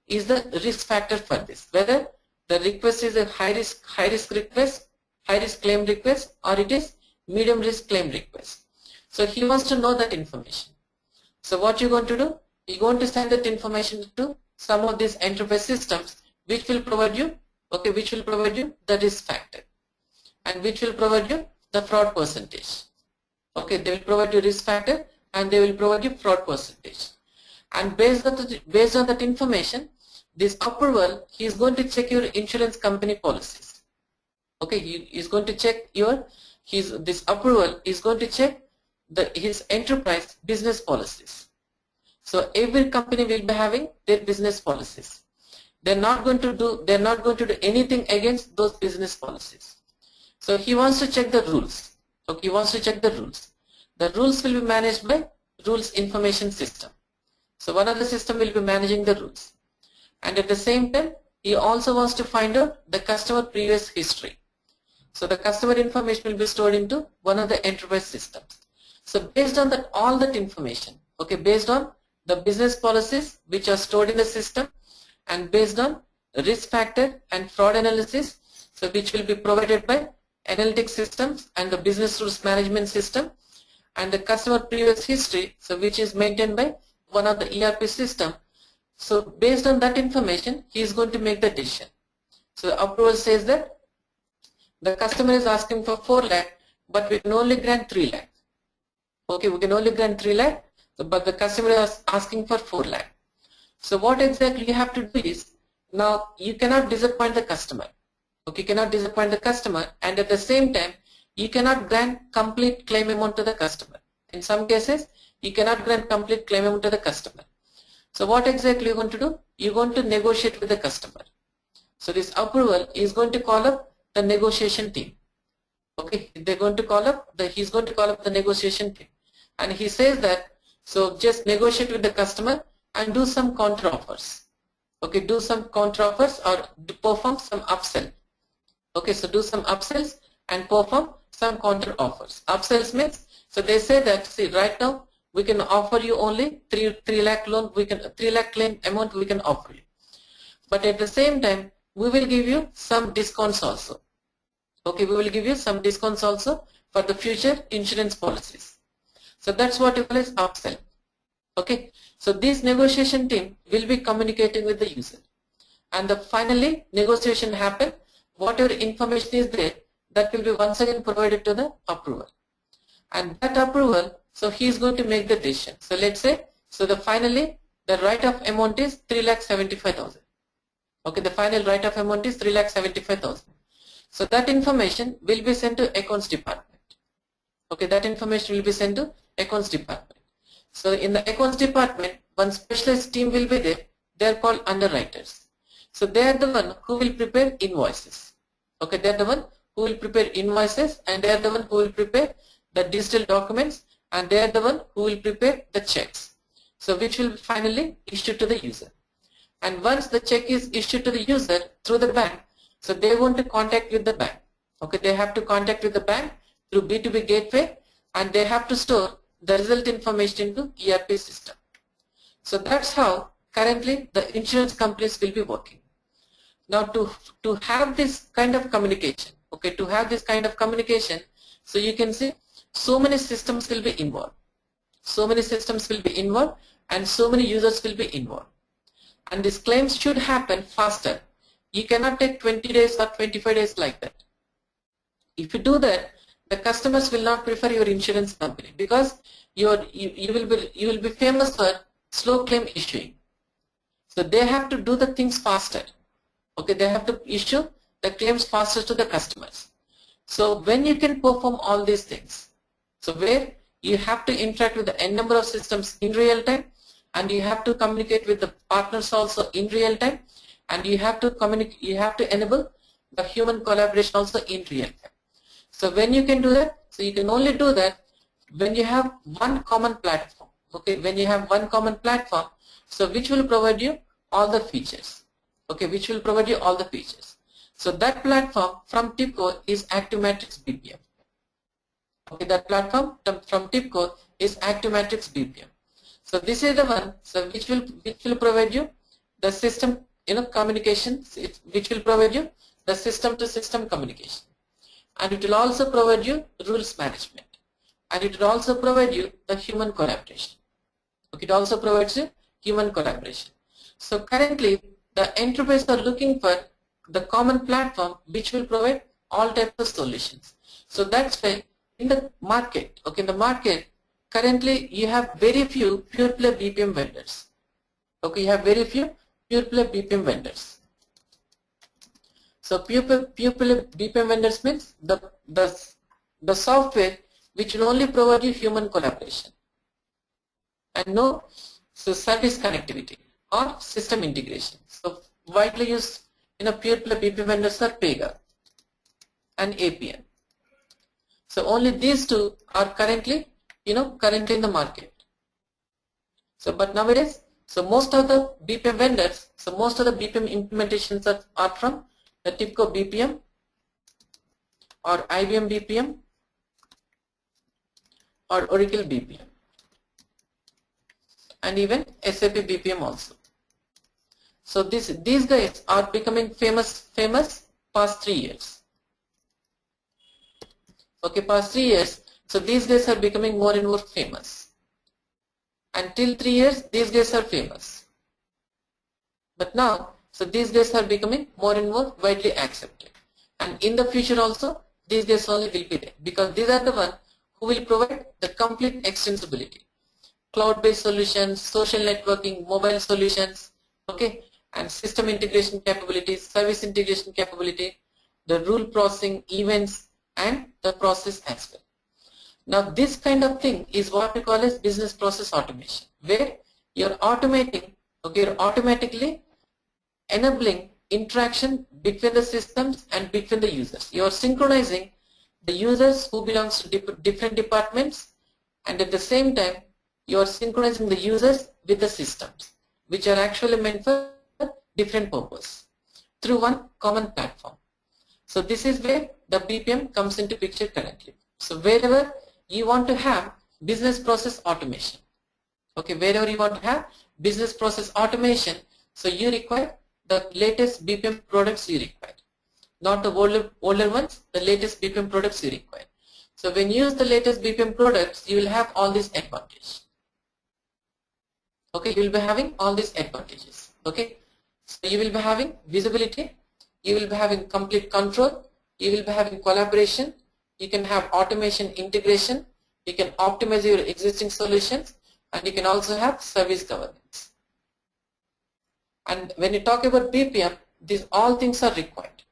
is the risk factor for this, whether the request is a high risk request, high risk claim request, or it is medium risk claim request. So he wants to know that information. So what you're going to do, you're going to send that information to some of these enterprise systems which will provide you, okay, which will provide you the risk factor and which will provide you the fraud percentage. Okay, they will provide you risk factor and they will provide you fraud percentage. And based on that information, this approval, he is going to check your insurance company policies. Okay, he is going to check your this approval is going to check his enterprise business policies. So every company will be having their business policies. They're not going to do anything against those business policies. So he wants to check the rules. Okay, he wants to check the rules. The rules will be managed by rules information system. So one of the system will be managing the rules. And at the same time, he also wants to find out the customer previous history. So the customer information will be stored into one of the enterprise systems. So based on that, all that information, okay, based on the business policies which are stored in the system, and based on risk factor and fraud analysis, so which will be provided by analytics systems and the business rules management system, and the customer previous history, so which is maintained by one of the ERP system. So based on that information, he is going to make the decision. So the approval says that the customer is asking for 4 lakh, but we can only grant 3 lakh. Okay, we can only grant 3 lakh, but the customer is asking for 4 lakh. So what exactly you have to do is, now you cannot disappoint the customer. Okay, you cannot disappoint the customer, and at the same time, you cannot grant complete claim amount to the customer. In some cases, you cannot grant complete claim amount to the customer. So what exactly you're going to do? You're going to negotiate with the customer. So this approval is going to call up the negotiation team. Okay, they're going to call up he's going to call up the negotiation team, and he says that, so just negotiate with the customer and do some counter offers. Okay, do some counter offers or perform some upsell. Okay, so do some upsells and perform some counter offers. Upsells means, so they say that, see, right now we can offer you only 3 lakh loan, 3 lakh claim amount we can offer you, but at the same time we will give you some discounts also. Okay, we will give you some discounts also for the future insurance policies. So that's what you call as upsell. Okay, so this negotiation team will be communicating with the user, and finally negotiation happen. Whatever information is there, that will be once again provided to the approval, and that approval, so he is going to make the decision. So let's say, so finally the write-off amount is 3,75,000. Okay, the final write-off amount is 3,75,000. So that information will be sent to accounts department. Okay, that information will be sent to accounts department. So in the accounts department, one specialist team will be there. They are called underwriters. So they are the one who will prepare invoices. Okay, they are the one who will prepare invoices, and they are the one who will prepare the digital documents, and they are the one who will prepare the checks. So which will be finally issued to the user. And once the check is issued to the user through the bank, so they want to contact with the bank. Okay, they have to contact with the bank through B2B gateway, and they have to store the result information into ERP system. So that's how currently the insurance companies will be working. Now to have this kind of communication, okay, to have this kind of communication, so you can see so many systems will be involved. So many systems will be involved, and so many users will be involved. And these claims should happen faster. You cannot take 20 days or 25 days like that. If you do that, the customers will not prefer your insurance company because you will be famous for slow claim issuing. So they have to do the things faster. Okay, they have to issue the claims faster to the customers. So when you can perform all these things, so where you have to interact with the n number of systems in real time, and you have to communicate with the partners also in real time, and you have to communicate, you have to enable the human collaboration also in real time. So when you can do that, so you can only do that when you have one common platform. Okay, when you have one common platform, so which will provide you all the features. Okay, which will provide you all the features. So that platform from TIBCO is ActiveMatrix BPM. Okay, that platform from TIBCO is ActiveMatrix BPM. So this is the one, so which will provide you the system, communication, which will provide you the system to system communication, and it will also provide you rules management, and it will also provide you the human collaboration. Okay, it also provides you human collaboration. So currently the enterprise are looking for the common platform which will provide all types of solutions. So that's why in the market, okay, in the market currently you have very few pure play BPM vendors. Okay, you have very few pure play BPM vendors. So pure play BPM vendors means the software which will only provide you human collaboration and no service connectivity or system integration. So widely used pure play BPM vendors are Pega and APN. So only these two are currently in the market. So but nowadays, so most of the BPM vendors, so most of the BPM implementations are from the TIBCO BPM or IBM BPM or Oracle BPM and even SAP BPM also. So these guys are becoming famous past 3 years. Okay, past 3 years. So these guys are becoming more and more famous. Until 3 years, these guys are famous. But now, so these guys are becoming more and more widely accepted. And in the future also, these guys only will be there because these are the ones who will provide the complete extensibility. Cloud-based solutions, social networking, mobile solutions, okay, and system integration capabilities, service integration capability, the rule processing, events, and the process as well. Now this kind of thing is what we call as business process automation, where you're automating, okay, you're automatically enabling interaction between the systems and between the users. You're synchronizing the users who belongs to different departments, and at the same time you're synchronizing the users with the systems which are actually meant for different purpose through one common platform. So this is where the BPM comes into picture currently. So wherever you want to have business process automation, okay, wherever you want to have business process automation, so you require the latest BPM products you require, not the older ones, the latest BPM products you require. So when you use the latest BPM products, you will have all these advantages. Okay, you will be having all these advantages. Okay, so you will be having visibility, you will be having complete control, you will be having collaboration, you can have automation integration, you can optimize your existing solutions, and you can also have service governance. And when you talk about BPM, these all things are required.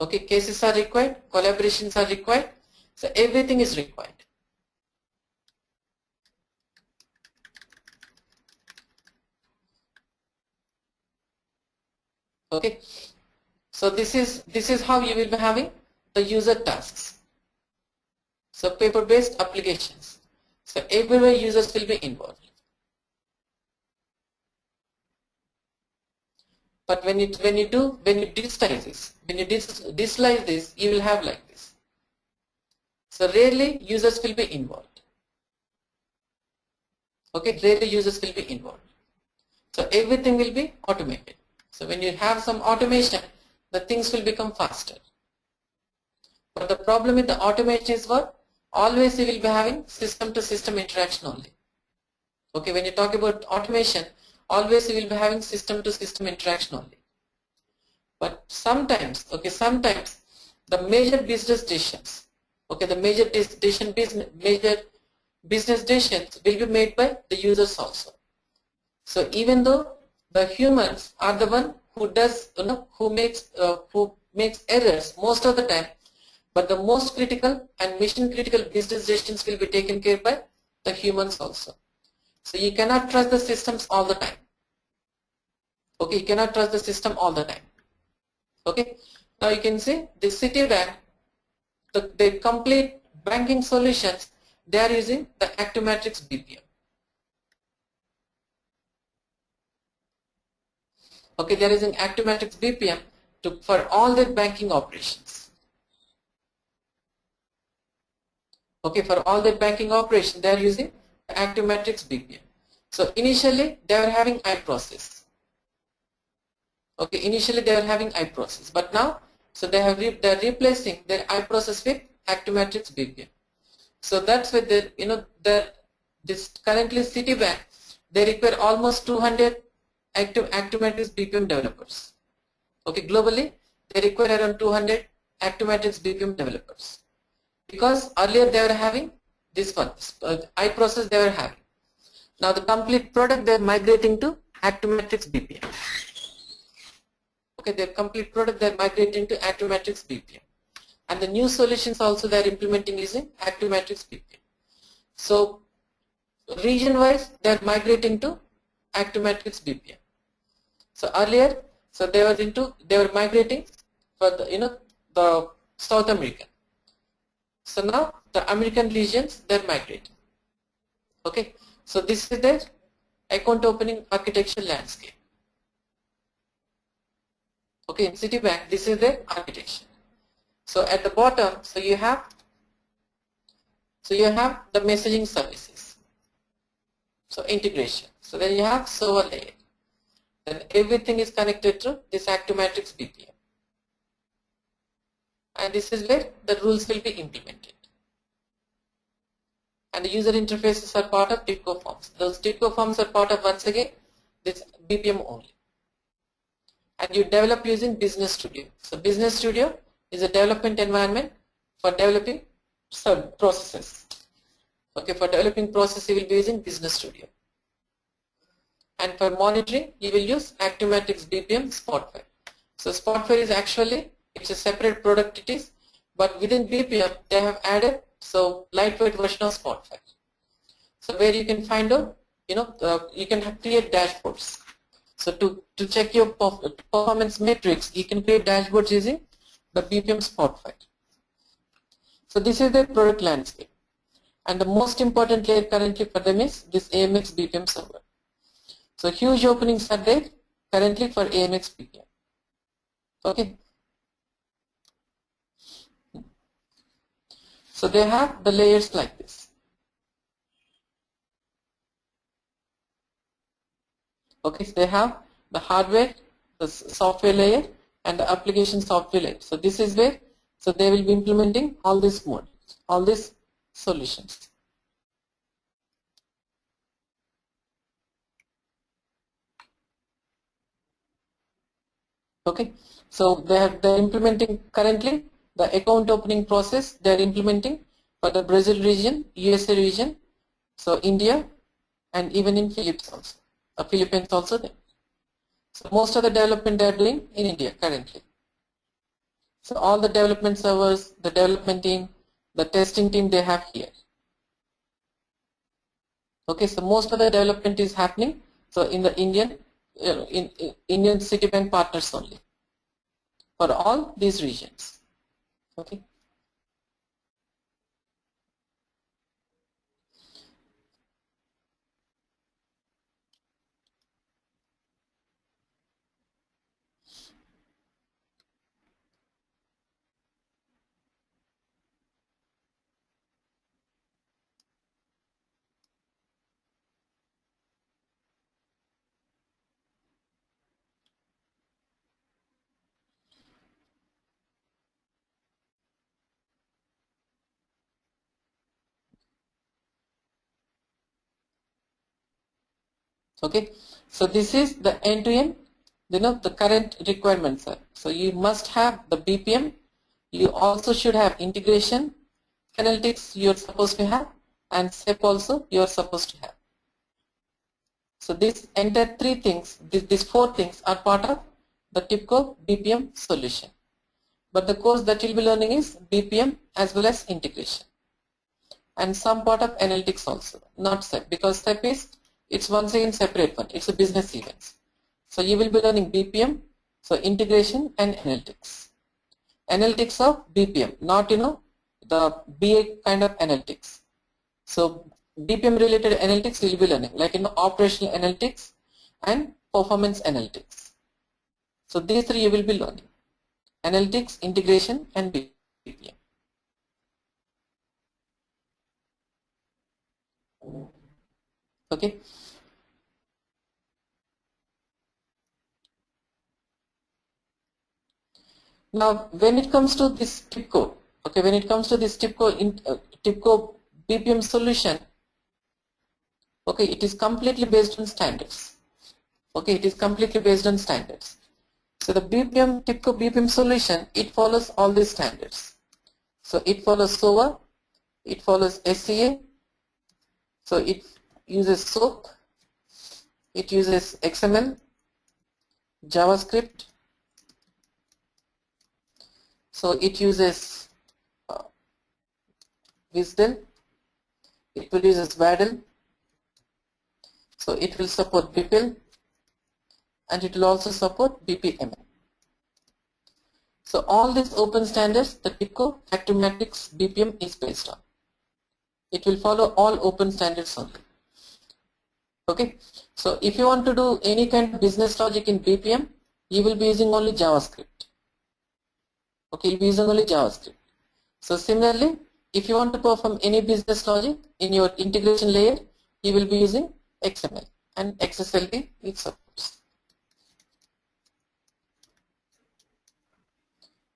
Okay, cases are required, collaborations are required, so everything is required. Okay, so this is how you will be having the user tasks. So paper-based applications. So everywhere users will be involved. But when you digitize this, when you digitalize this, you will have like this. So rarely users will be involved. Okay, rarely users will be involved. So everything will be automated. So when you have some automation, the things will become faster. But the problem with the automation is what? Always you will be having system to system interaction only. Okay, when you talk about automation, always you will be having system to system interaction only. But sometimes, okay, sometimes the major business decisions, Okay, the major business decisions will be made by the users also. So even though the humans are the one who does, who makes errors most of the time, but the most critical and mission critical business decisions will be taken care by the humans also. So you cannot trust the systems all the time. Okay, you cannot trust the system all the time. Okay, now you can see the Citibank, the complete banking solutions, they are using the ActiveMatrix BPM. Okay, they are using ActiveMatrix BPM for all their banking operations. Okay, for all their banking operations, they are using the ActiveMatrix BPM. So initially they were having iProcess. Okay, initially they were having iProcess, but now so they are replacing their iProcess with ActiveMatrix BPM. So that's why this currently Citibank, they require almost 200 ActiveMatrix BPM developers. Okay, globally they require around 200 ActiveMatrix BPM developers, because earlier they were having this one iProcess they were having. Now the complete product they are migrating to ActiveMatrix BPM. Okay, their complete product they are migrating to ActiveMatrix BPM, and the new solutions also they are implementing using ActiveMatrix BPM. So region wise they are migrating to ActiveMatrix BPM. So earlier, so they were migrating for the South American. So now the American regions they are migrating. Okay, so this is their account opening architecture landscape. Okay, in Citibank this is their architecture. So at the bottom, so you have the messaging services. So integration. So then you have server layer. Then everything is connected to this ActiveMatrix BPM. And this is where the rules will be implemented. And the user interfaces are part of TIBCO forms. Those TIBCO forms are part of, once again, this BPM only. And you develop using Business Studio. So Business Studio is a development environment for developing processes. Okay, for developing process you will be using Business Studio. And for monitoring you will use ActiveMatrix BPM Spotfire. So Spotfire is actually, it's a separate product it is, but within BPM they have added so lightweight version of Spotfire. So where you can find out, you can create dashboards. So to check your performance metrics, you can create dashboards using the BPM Spotfire. So this is the product landscape, and the most important layer currently for them is this AMX BPM server. So huge openings are there currently for AMX BPM. Okay. So they have the layers like this. Okay, so they have the hardware, the software layer, and the application software layer. So this is where, so they will be implementing all these modules, all these solutions. Okay, so they're implementing currently the account opening process. They're implementing for the Brazil region, USA region, so India, and even in Philippines also there. So most of the development they're doing in India currently. So all the development servers, the development team, the testing team they have here. Okay, so most of the development is happening so in the Indian Citibank partners only for all these regions. Okay. Okay, so this is the end-to-end, the current requirements are. So you must have the BPM, you also should have integration, analytics you're supposed to have, and SEP also you're supposed to have. So these entire three things, these four things are part of the TIBCO BPM solution. But the course that you'll be learning is BPM as well as integration. And some part of analytics also, not SEP, because SEP is, it's once again separate one, it's a business events. So you will be learning BPM, so integration and analytics. Analytics of BPM, not the BA kind of analytics. So BPM related analytics you will be learning, like operational analytics and performance analytics. So these three you will be learning: analytics, integration and BPM. Okay. Now when it comes to this TIBCO, okay, when it comes to this TIBCO BPM solution, okay, it is completely based on standards. Okay, it is completely based on standards. So the TIBCO BPM solution, it follows all these standards. So it follows SOA, it follows SCA, so it uses SOAP, it uses XML, JavaScript, so it uses WSDL, it will use WADL, so it will support BPL, and it will also support BPM. So all these open standards the TIBCO ActiveMatrix BPM is based on. It will follow all open standards only. Okay, so if you want to do any kind of business logic in BPM, you will be using only JavaScript. Okay, you'll be using only JavaScript. So similarly, if you want to perform any business logic in your integration layer, you will be using XML and XSLT it supports.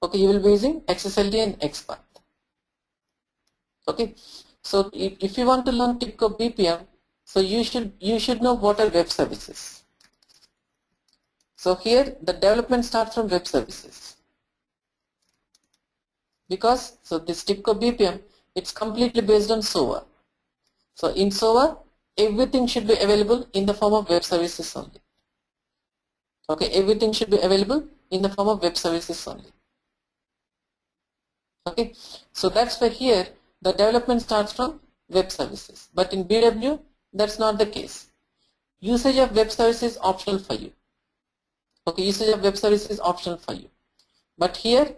Okay, you will be using XSLT and XPath. Okay, so if you want to learn TIBCO BPM, so you should know what are web services. So here the development starts from web services, because so this TIBCO BPM, it's completely based on SOA. So in SOA, everything should be available in the form of web services only. Okay, everything should be available in the form of web services only. Okay, so that's why here the development starts from web services, but in BW that's not the case. Usage of web services is optional for you. Okay, usage of web services is optional for you, but here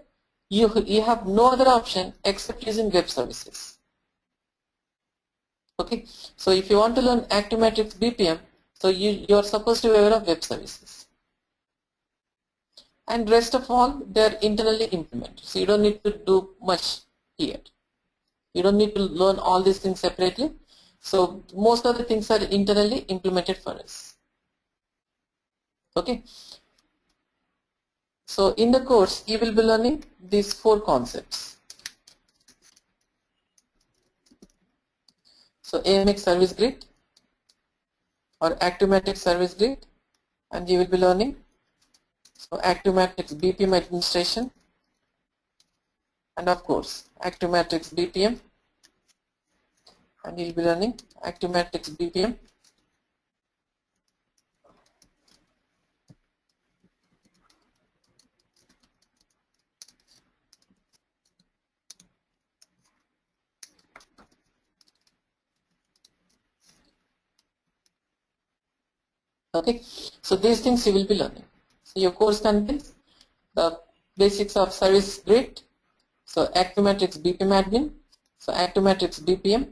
you have no other option except using web services. Okay, so if you want to learn ActiveMatrix BPM, so you are supposed to be aware of web services, and rest of all they are internally implemented, so you don't need to do much here. You don't need to learn all these things separately. So most of the things are internally implemented for us. Okay, so in the course you will be learning these four concepts. So AMX service grid or ActiveMatrix service grid, and you will be learning so ActiveMatrix BPM administration, and of course ActiveMatrix BPM, and you will be learning ActiveMatrix BPM. Okay, so these things you will be learning. So your course contains the basics of service grid, so ActiveMatrix BPM admin, so ActiveMatrix BPM,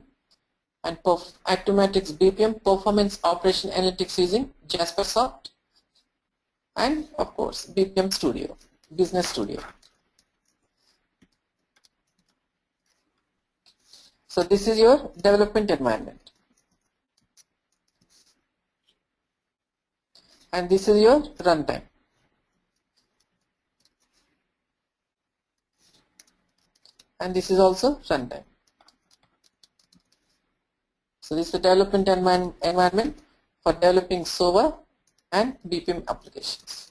and ActiveMatrix BPM performance operation analytics using JasperSoft, and of course BPM Studio, Business Studio. So this is your development environment, and this is your runtime. And this is also runtime. So this is the development environment for developing SOA and BPM applications.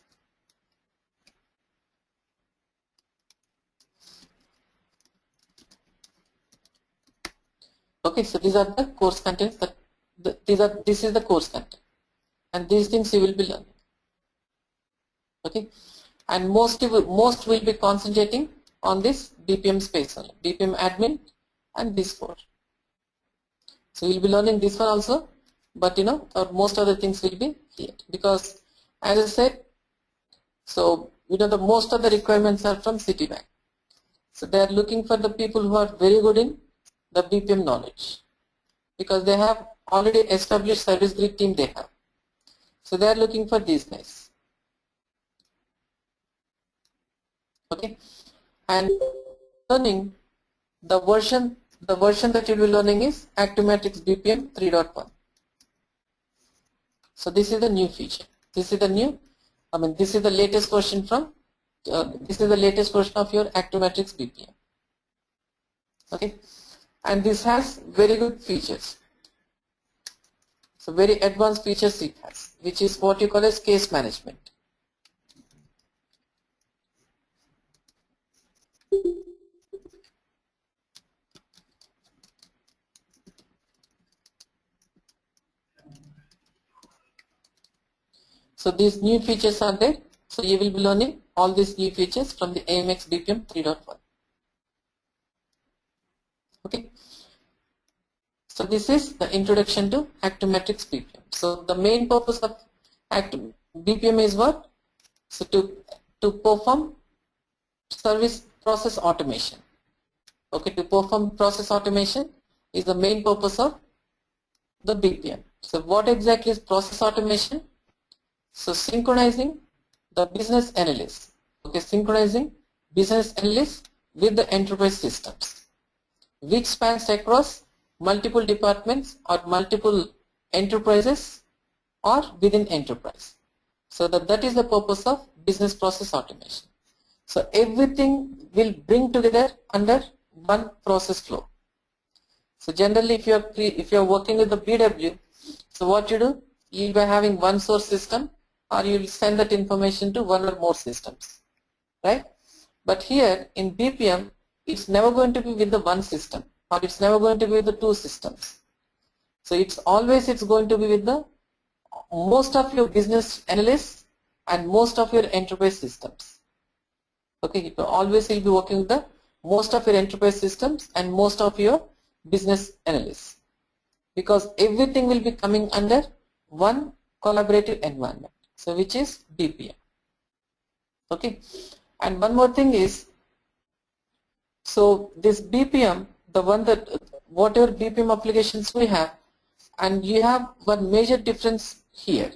Okay, so these are the course contents that this is the course content, and these things you will be learning. Okay, and most will be concentrating on this BPM space only, BPM admin and this 4. So you'll be learning this one also, but most other things will be here, because as I said, so the most of the requirements are from Citibank. So they are looking for the people who are very good in the BPM knowledge, because they have already established service grid team they have. So they are looking for these guys. Okay, and learning the version that you will be learning is ActiveMatrix BPM 3.1. So this is the new feature. This is the new, this is the latest version from, this is the latest version of your ActiveMatrix BPM. Okay, and this has very good features. So very advanced features it has, which is what you call as case management. So these new features are there. So you will be learning all these new features from the AMX BPM 3.1. Okay. So this is the introduction to ActiveMatrix BPM. So the main purpose of BPM is what? So to perform service process automation. Okay, to perform process automation is the main purpose of the BPM. So what exactly is process automation? So synchronizing the business analyst. Okay, synchronizing business analyst with the enterprise systems, which spans across multiple departments or multiple enterprises or within enterprise. So that is the purpose of business process automation. So everything will bring together under one process flow. So generally, if you are working with the BW, so what you do, you'll be having one source system, or you will send that information to one or more systems, right? But here in BPM, it's never going to be with the one system, or it's never going to be with the two systems. So it's going to be with the most of your business analysts and most of your enterprise systems. Okay, you always will be working with the most of your enterprise systems and most of your business analysts, because everything will be coming under one collaborative environment, so which is BPM. Okay, and one more thing is, so this BPM, the one that whatever BPM applications we have, and you have one major difference here.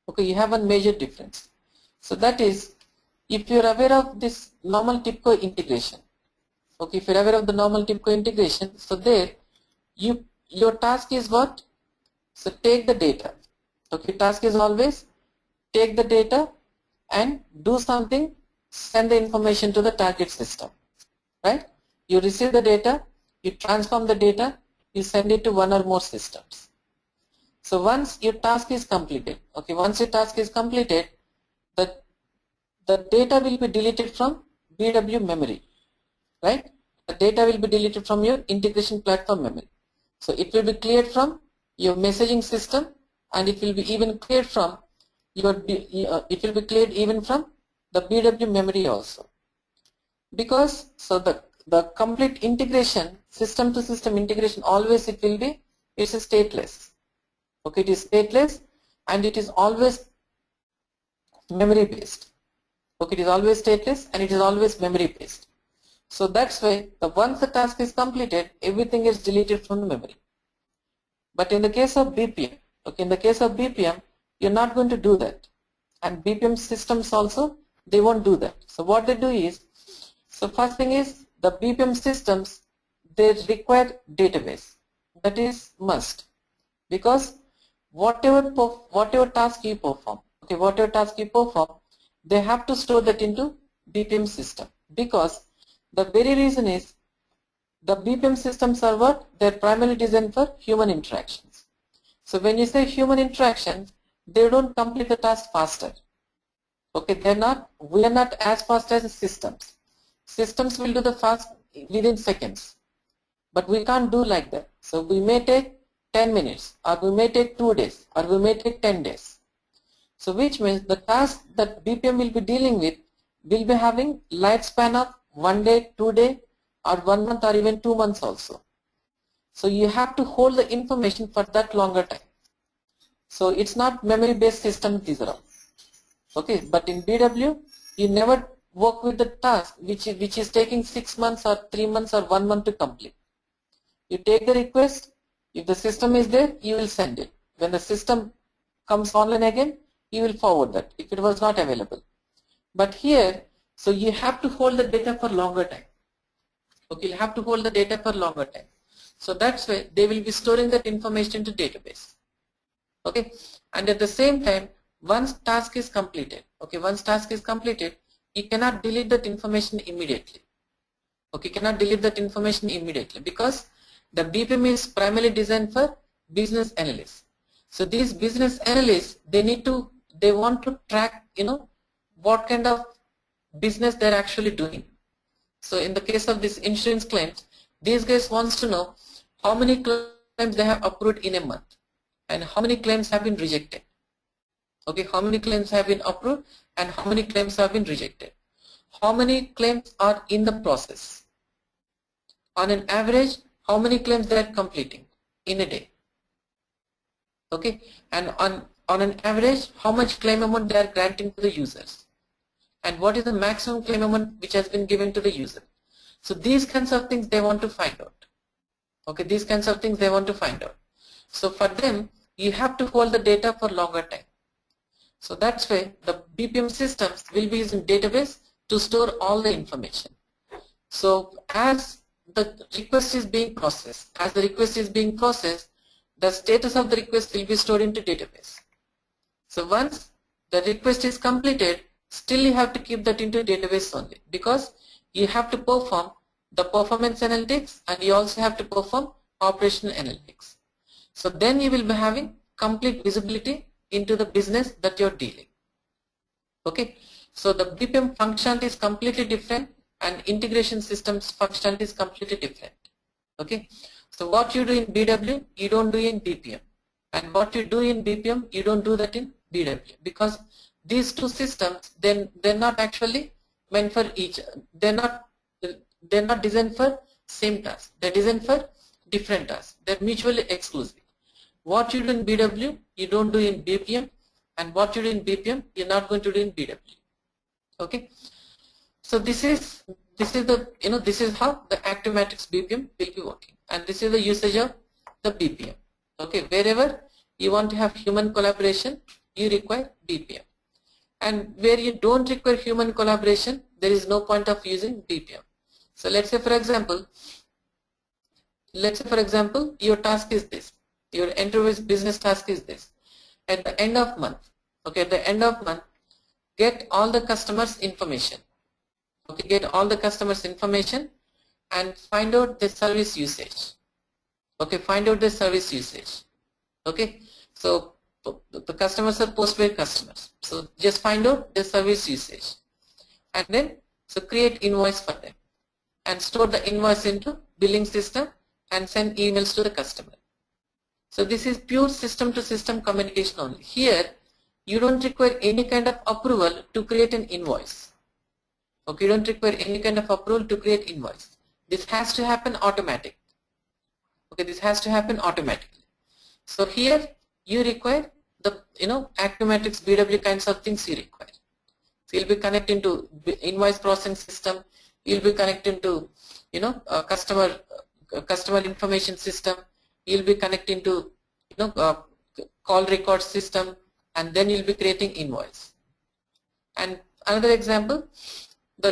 Okay, you have one major difference. So that is, if you are aware of this normal TIBCO integration, okay, if you are aware of the normal TIBCO integration, so there your task is what? So take the data. Okay, task is always take the data and do something, send the information to the target system, right? You receive the data, you transform the data, you send it to one or more systems. So once your task is completed, okay, once your task is completed, the data will be deleted from BW memory, right? The data will be deleted from your integration platform memory. So it will be cleared from your messaging system, and it will be even cleared from your it will be cleared even from the BW memory also. Because so the complete integration, system to system integration, always it's a stateless. Okay, it is stateless, and it is always memory based. Okay, it is always stateless and it is always memory based. So that's why once the task is completed, everything is deleted from the memory. But in the case of BPM, okay, in the case of BPM, you're not going to do that. And BPM systems also, they won't do that. So what they do is, so first thing is, the BPM systems, they require database. That is must. Because whatever task you perform, okay, whatever task you perform, they have to store that into BPM system. Because the very reason is, the BPM systems are what? They're primarily designed for human interactions. So when you say human interaction, they don't complete the task faster. Okay, we are not as fast as systems. Systems will do the fast within seconds. But we can't do like that. So we may take 10 minutes, or we may take 2 days, or we may take 10 days. So which means the task that BPM will be dealing with will be having lifespan of 1 day, 2 day, or 1 month, or even 2 months also. So you have to hold the information for that longer time. So it's not memory based system, these are all. Okay, but in BW you never work with the task which is taking 6 months or 3 months or 1 month to complete. You take the request, if the system is there, you will send it. When the system comes online again, you will forward that if it was not available. But here, so you have to hold the data for longer time. Okay, you have to hold the data for longer time. So that's why they will be storing that information to database. Okay, and at the same time, once task is completed, okay, once task is completed, you cannot delete that information immediately. Okay, cannot delete that information immediately because the BPM is primarily designed for business analysts. So these business analysts, they want to track, what kind of business they're actually doing. So in the case of this insurance claims, these guys wants to know how many claims they have approved in a month and how many claims have been rejected. Okay, how many claims have been approved and how many claims have been rejected. How many claims are in the process. On an average, how many claims they are completing in a day. Okay, and on an average, how much claim amount they are granting to the users. And what is the maximum claim amount which has been given to the user. So these kinds of things they want to find out. Okay, these kinds of things they want to find out. So for them, you have to hold the data for longer time. So that's why the BPM systems will be using database to store all the information. So as the request is being processed, the status of the request will be stored into database. So once the request is completed, still you have to keep that into database only because you have to perform the performance analytics and you also have to perform operational analytics. So then you will be having complete visibility into the business that you're dealing. Okay, so the BPM functionality is completely different and integration systems functionality is completely different. Okay, so what you do in BW, you don't do in BPM, and what you do in BPM, you don't do that in BW because these two systems, then they're not actually meant for each. They're not designed for same task. They're designed for different tasks. They're mutually exclusive. What you do in BW, you don't do in BPM, and what you do in BPM, you're not going to do in BW. Okay, so this is how the ActiveMatrix BPM will be working, and this is the usage of the BPM. Okay, wherever you want to have human collaboration, you require BPM, and where you don't require human collaboration, there is no point of using BPM. So let's say for example, your task is this. Your enterprise business task is this. At the end of month, okay, at the end of month, get all the customers' information. Okay, get all the customers' information and find out the service usage. Okay, find out the service usage. Okay, so the customers are postpaid customers. So just find out the service usage, and then so create invoice for them and store the invoice into billing system and send emails to the customer. So this is pure system to system communication only. Here you don't require any kind of approval to create an invoice. Okay, you don't require any kind of approval to create invoice. This has to happen automatic. Okay, this has to happen automatically. So here you require the ActiveMatrix BW kinds of things you require. So you'll be connecting to invoice processing system. You'll be connecting to customer information system. You'll be connecting to call record system, and then you'll be creating invoice. And another example,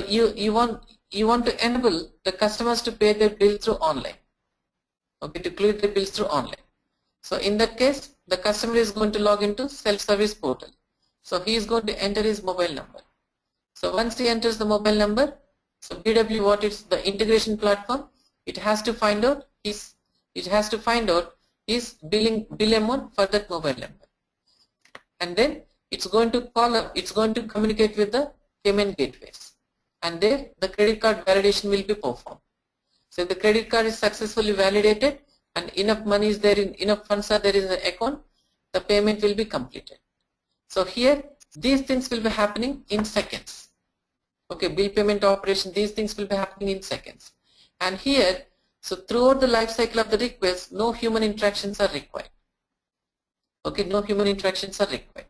you want to enable the customers to pay their bill through online. Okay, to clear their bills through online. So in that case, the customer is going to log into self-service portal. So he is going to enter his mobile number. So once he enters the mobile number, so BW, what is the integration platform? It has to find out his bill amount for that mobile number, and then it's going to communicate with the payment gateways, and there the credit card validation will be performed. So if the credit card is successfully validated and enough money is there, enough funds are there in the account, the payment will be completed. So here these things will be happening in seconds. Okay, bill payment operation, these things will be happening in seconds. And here, so throughout the life cycle of the request, no human interactions are required. Okay, no human interactions are required.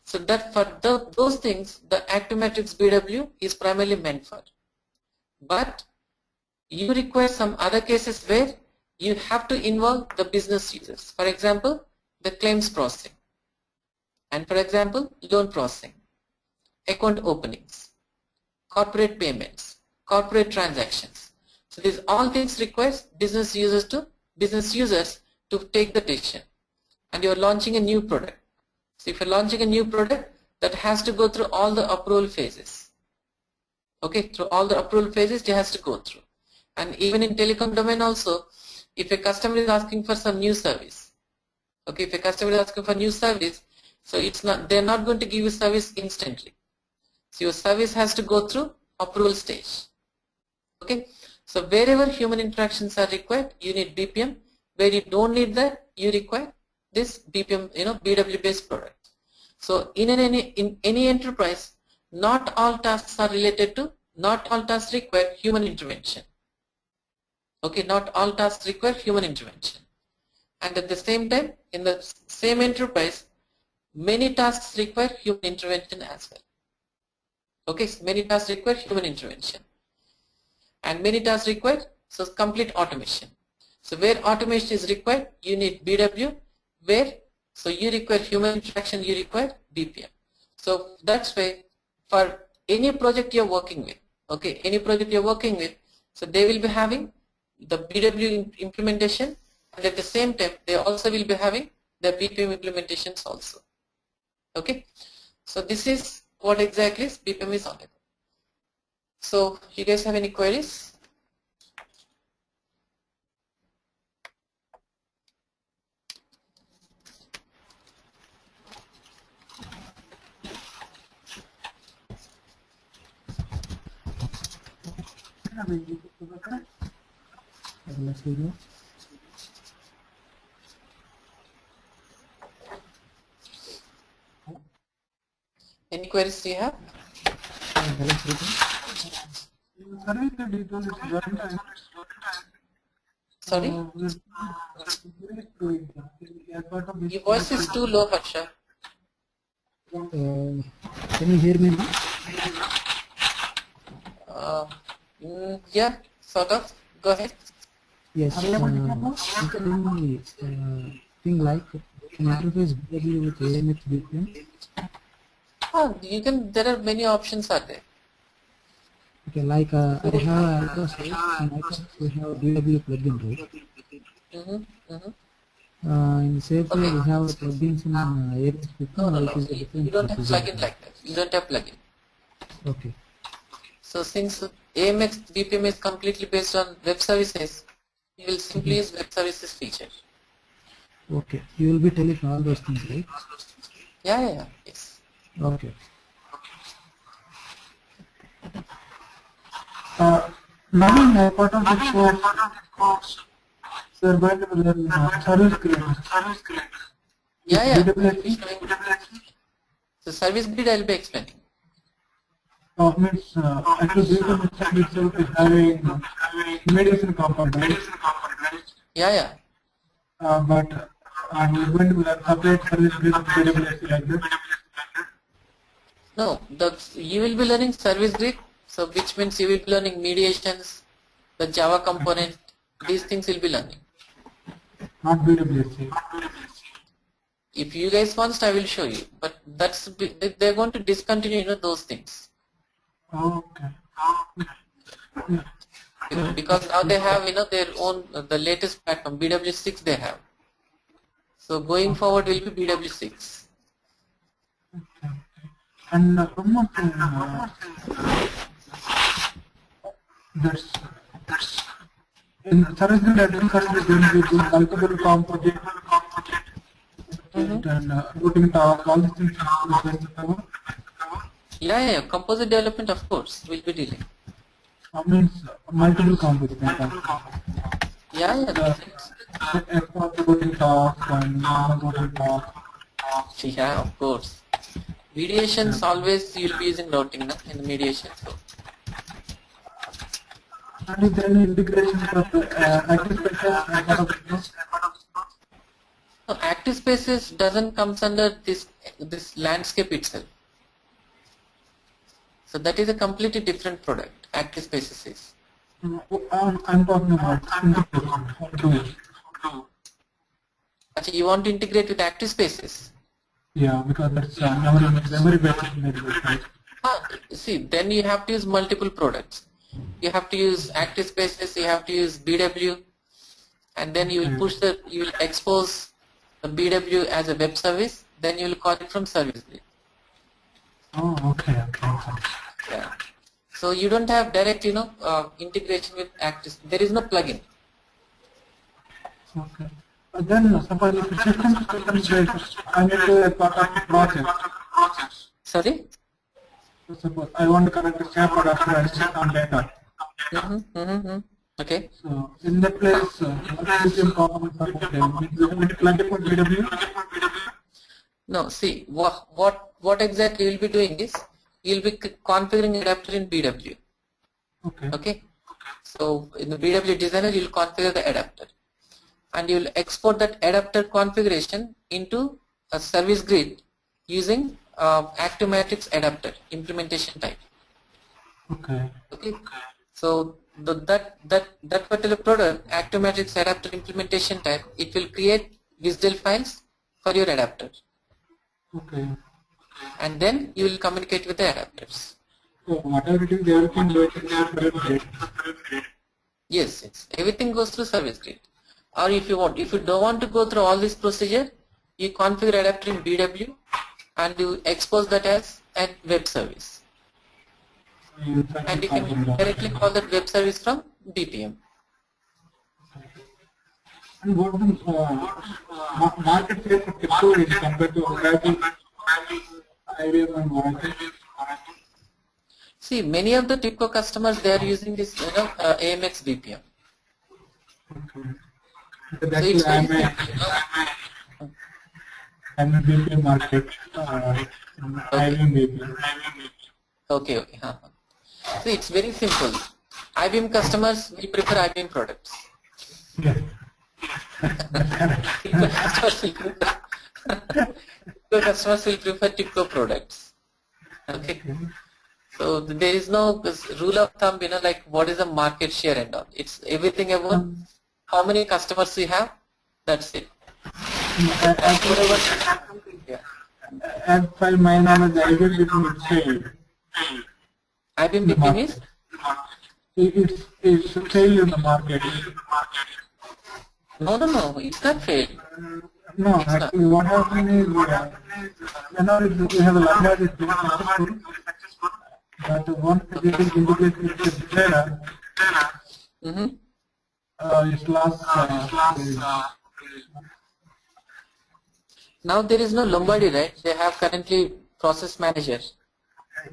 So that for those things, the ActiveMatrix BW is primarily meant for. But you require some other cases where you have to involve the business users. For example, the claims processing. And for example, loan processing, account openings, corporate payments, corporate transactions. So these all things requires business users to take the decision. And you are launching a new product. So if you're launching a new product, that has to go through all the approval phases. Okay, through all the approval phases it has to go through. And even in telecom domain also, if a customer is asking for some new service, okay, if a customer is asking for new service, so they're not going to give you service instantly. So your service has to go through approval stage. Okay, so wherever human interactions are required, you need BPM. Where you don't need that, you require this BPM, BW based product. So in any enterprise, not all tasks require human intervention. Okay, not all tasks require human intervention. And at the same time, in the same enterprise, many tasks require human intervention as well. Okay, so many tasks require human intervention. And many tasks require complete automation. So where automation is required, you need BW. So you require human interaction, you require BPM. So that's why for any project you're working with, okay, any project you're working with, so they will be having the BW implementation, and at the same time they also will be having the BPM implementations also. Okay, so this is what exactly BPM is all about. So you guys have any queries? Any queries do you have? Sorry? Your voice is too low, Harsha. Can you hear me now? Yeah, sort of. Go ahead. Yes. Thing like an interface BW with AMX BPM. There are many options are there. Okay, like I have we have BW plugin, right? In Safeway we have plugins in AMX BPM. No. You don't have plugin like that. You don't have plugin. Okay. So since AMX BPM is completely based on web services, you will simply use web services feature. Okay. You will be telling all those things, right? Yeah. Yes. Okay. Now in a part of the course, we are going to learn service grid. Yeah. So service grid I will be explaining. Means actually BPM itself is having mediation component, right? Yeah. But we're going to learn separate service grid BWS like this. No, you will be learning service grid, so which means you will be learning mediations, the Java component, these things will be learning. Not BWS. If you guys want, I will show you, but they're going to discontinue those things. Okay. Because now they have their own the latest platform BW6 they have. So going forward will be BW6. Okay. And one more thing, that's in service grid admin is going to be multiple component and routing tasks, all these things is going to cover. Yeah. Composite development, of course, will be dealing. Means multiple components. Yeah, Exportable task and non-exportable task. yeah, of course. Mediations always you'll be using routing no? In the mediation. So. And is there any integration with active spaces? No, active spaces doesn't comes under this landscape itself. So that is a completely different product. Active spaces is. I'm talking about integration. Actually, you want to integrate with active spaces? Yeah, because that's memory based. Right? See, then you have to use multiple products. You have to use active spaces, you have to use BW, and then you will you will expose the BW as a web service, then you will call it from service grid. Oh, okay. Yeah. So you don't have direct, integration with active. There is no plugin. Okay. Then suppose if system based, I need to part of the process. Sorry? Suppose I want to connect the SAP production and check on data. Okay. So in that place, BPM components are okay. You have to plug it with BW. No, see what exactly you'll be doing is you'll be configuring adapter in BW. Okay. So in the BW designer you'll configure the adapter, and you'll export that adapter configuration into a service grid using ActiveMatrix adapter implementation type. Okay. So that particular product, ActiveMatrix adapter implementation type, it will create visual files for your adapter. Okay. And then you will communicate with the adapters. So whatever it is, everything goes to service grid. Yes, everything goes through service grid. Or if you don't want to go through all this procedure, you configure adapter in BW and you expose that as a web service. And you can directly call that web service from BPM. And what the market share for TIBCO is compared to Oracle, IBM and Oracle? See, many of the TIBCO customers, they are using this AMX BPM. Okay. So I'm a BPM market, IBM BPM. Okay. See, it's very simple. IBM customers, we prefer IBM products. Yes. TIBCO customers will prefer TIBCO products. Okay. So there is no rule of thumb, like what is the market share and all. It's everything about how many customers we have. That's it. As per my knowledge, IBM BPM is failed. IBM BPM is? It's failed in the market. No, it's not failed. No, actually what happened is, we have a language is very successful, but once it is integrated with the data, it's lost. Now there is no Lombardi, right? They have currently process manager.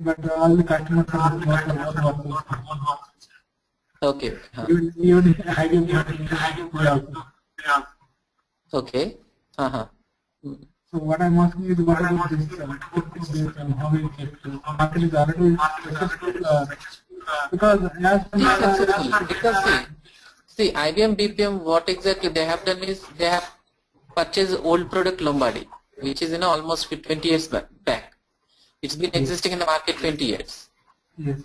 But all the customers are not. Okay. Even IBM. Okay. So what I'm asking is, what about this and how is it? Market is already successful because see, IBM BPM, what exactly they have done is they have purchased old product Lombardi, which is almost 20 years back. It's been existing in the market 20 years. Yes.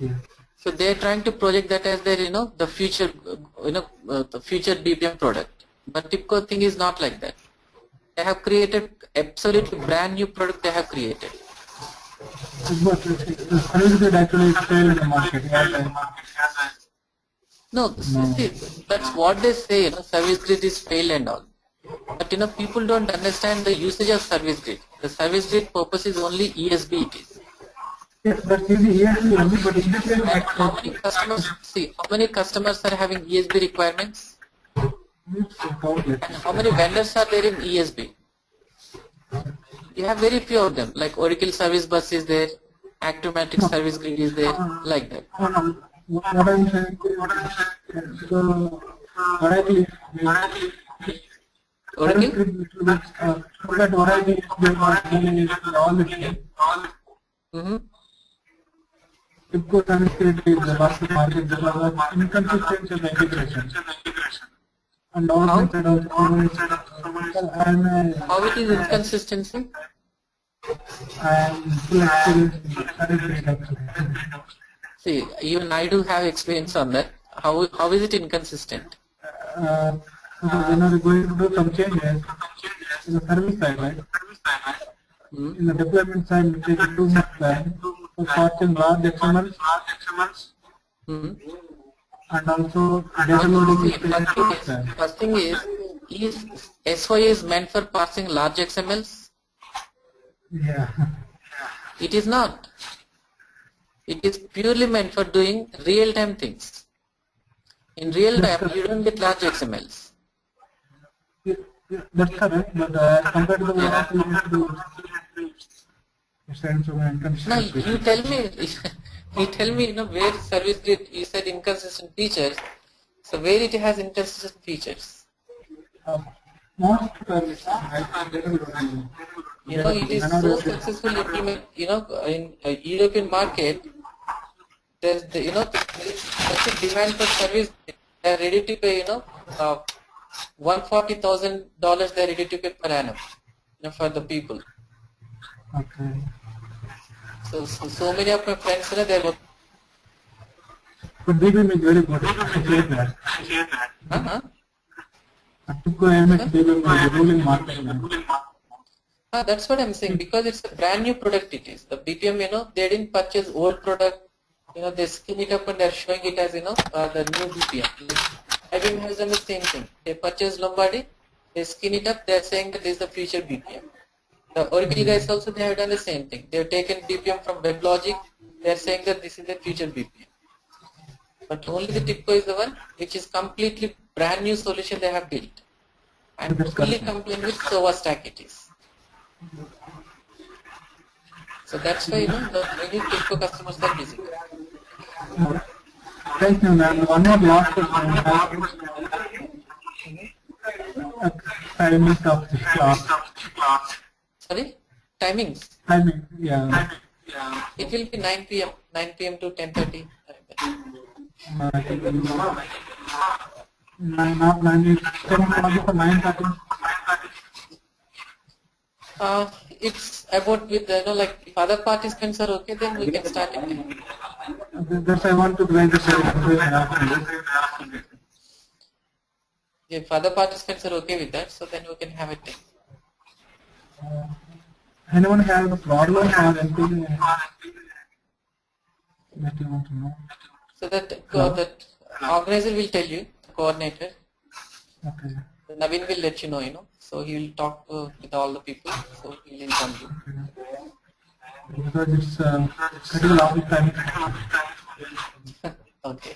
So they are trying to project that as their the future the future BPM product. But TIBCO thing is not like that. They have created absolutely brand new product they have created. But the service grid actually failed in the market. No, see, that's what they say, service grid is failed and all. But people don't understand the usage of service grid. The service grid purpose is only ESB it is. Yes, that's easy ESB only, but in this case, how many customers are having ESB requirements? And how many vendors are there in ESB? You have very few of them, like Oracle Service Bus is there, ActiveMatrix Service Grid is there, like that. what I'm saying, so variety, Oracle? that variety is all the time. TIBCO Sanskrit is the last market because of inconsistency in the integration. And development side also, How it is inconsistency? I am full experience in service data. See, even I do have experience on that. How is it inconsistent? When are going to do some changes in the service side, right? In the deployment side, we take too much time for parsing large XMLs, and also data loading is taking too much time. First thing is SOA is meant for parsing large XMLs? Yeah. It is not. It is purely meant for doing real-time things. In real time, you don't get large XMLs. That's correct, but compared to the Oracle, No, you tell me, where service did, you said inconsistent features. So where it has inconsistent features? Most it is so successfully implemented, in a European market, there's there is such a demand for service, they are ready to pay, $140,000 they are ready to pay per annum, for the people. Okay. So many of my friends, they work. But BPM is very good. I appreciate that. TIBCO AMX BPM is a ruling market. That's what I'm saying, because it's a brand new product it is. The BPM, they didn't purchase old product, they skin it up and they're showing it as, the new BPM. IBM has done the same thing. They purchased Lombardi, they skin it up, they're saying that this is the future BPM. The Oracle guys also, they have done the same thing. They've taken BPM from WebLogic, they're saying that this is the future BPM. But only the TIBCO is the one which is completely brand new solution they have built. And fully compliant with SOA stack it is. So that's why, the many TIBCO customers are busy. Thank you, ma'am. One more last question. Timings of this class. Sorry? Timings? Timing, yeah. It will be 9 p.m. 9 p.m. to 10:30. Not 9 is 10 for 9:30. It's about with, if other participants are okay, then we can start it. That's I want to raise the service. If other participants are okay with that, so then we can have it. Anyone have a problem or anything that you want to know? So that organizer will tell you, the coordinator. Okay. Naveen will let you know, so he will talk with all the people, so he will inform you. Because it's critical office time. Okay.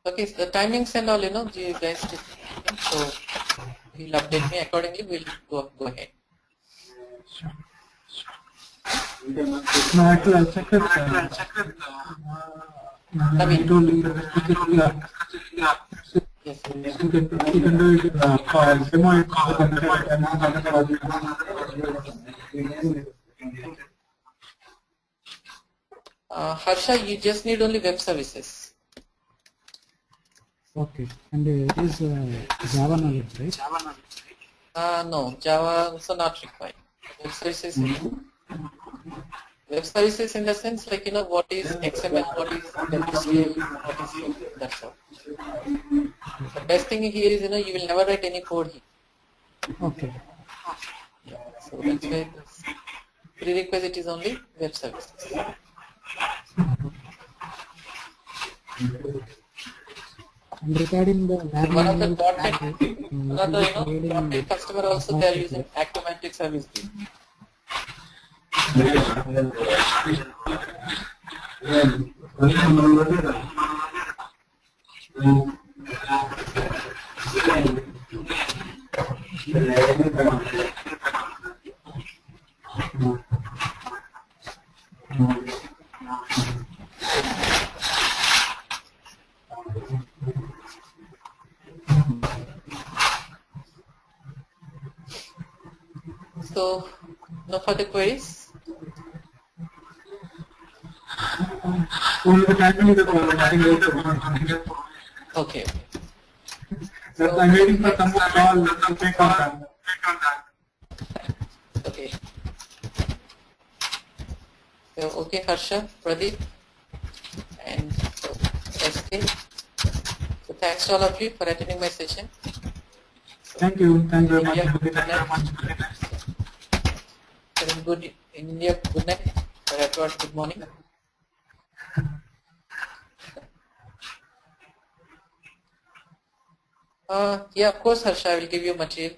Okay, so the timings and all, you guys just, so he'll update me accordingly, we'll go ahead. Sure. No, actually I'll check it. Naveen. Yes. You can do it for demo. Harsha, you just need only web services. Okay, and it is Java knowledge, right? No, Java also not required. Web services, web services in the sense like, what is XML, what is HTML, what is, that's all. The best thing here is, you will never write any code here. Okay. Yeah, so that's why the prerequisite is only web services. And regarding the One of the .NET customer also they are using ActiveMatrix service. So, no further queries? Only the timing is the problem. Nothing else. Okay. So I'm waiting for some more call to take on that. Okay. So, okay, Harsha, Pradeep, and so SK. So thanks to all of you for attending my session. Thank you. Thank you very much. India, good night. In India, good night. For everyone, good morning. Yeah, of course, Harsha, I will give you material.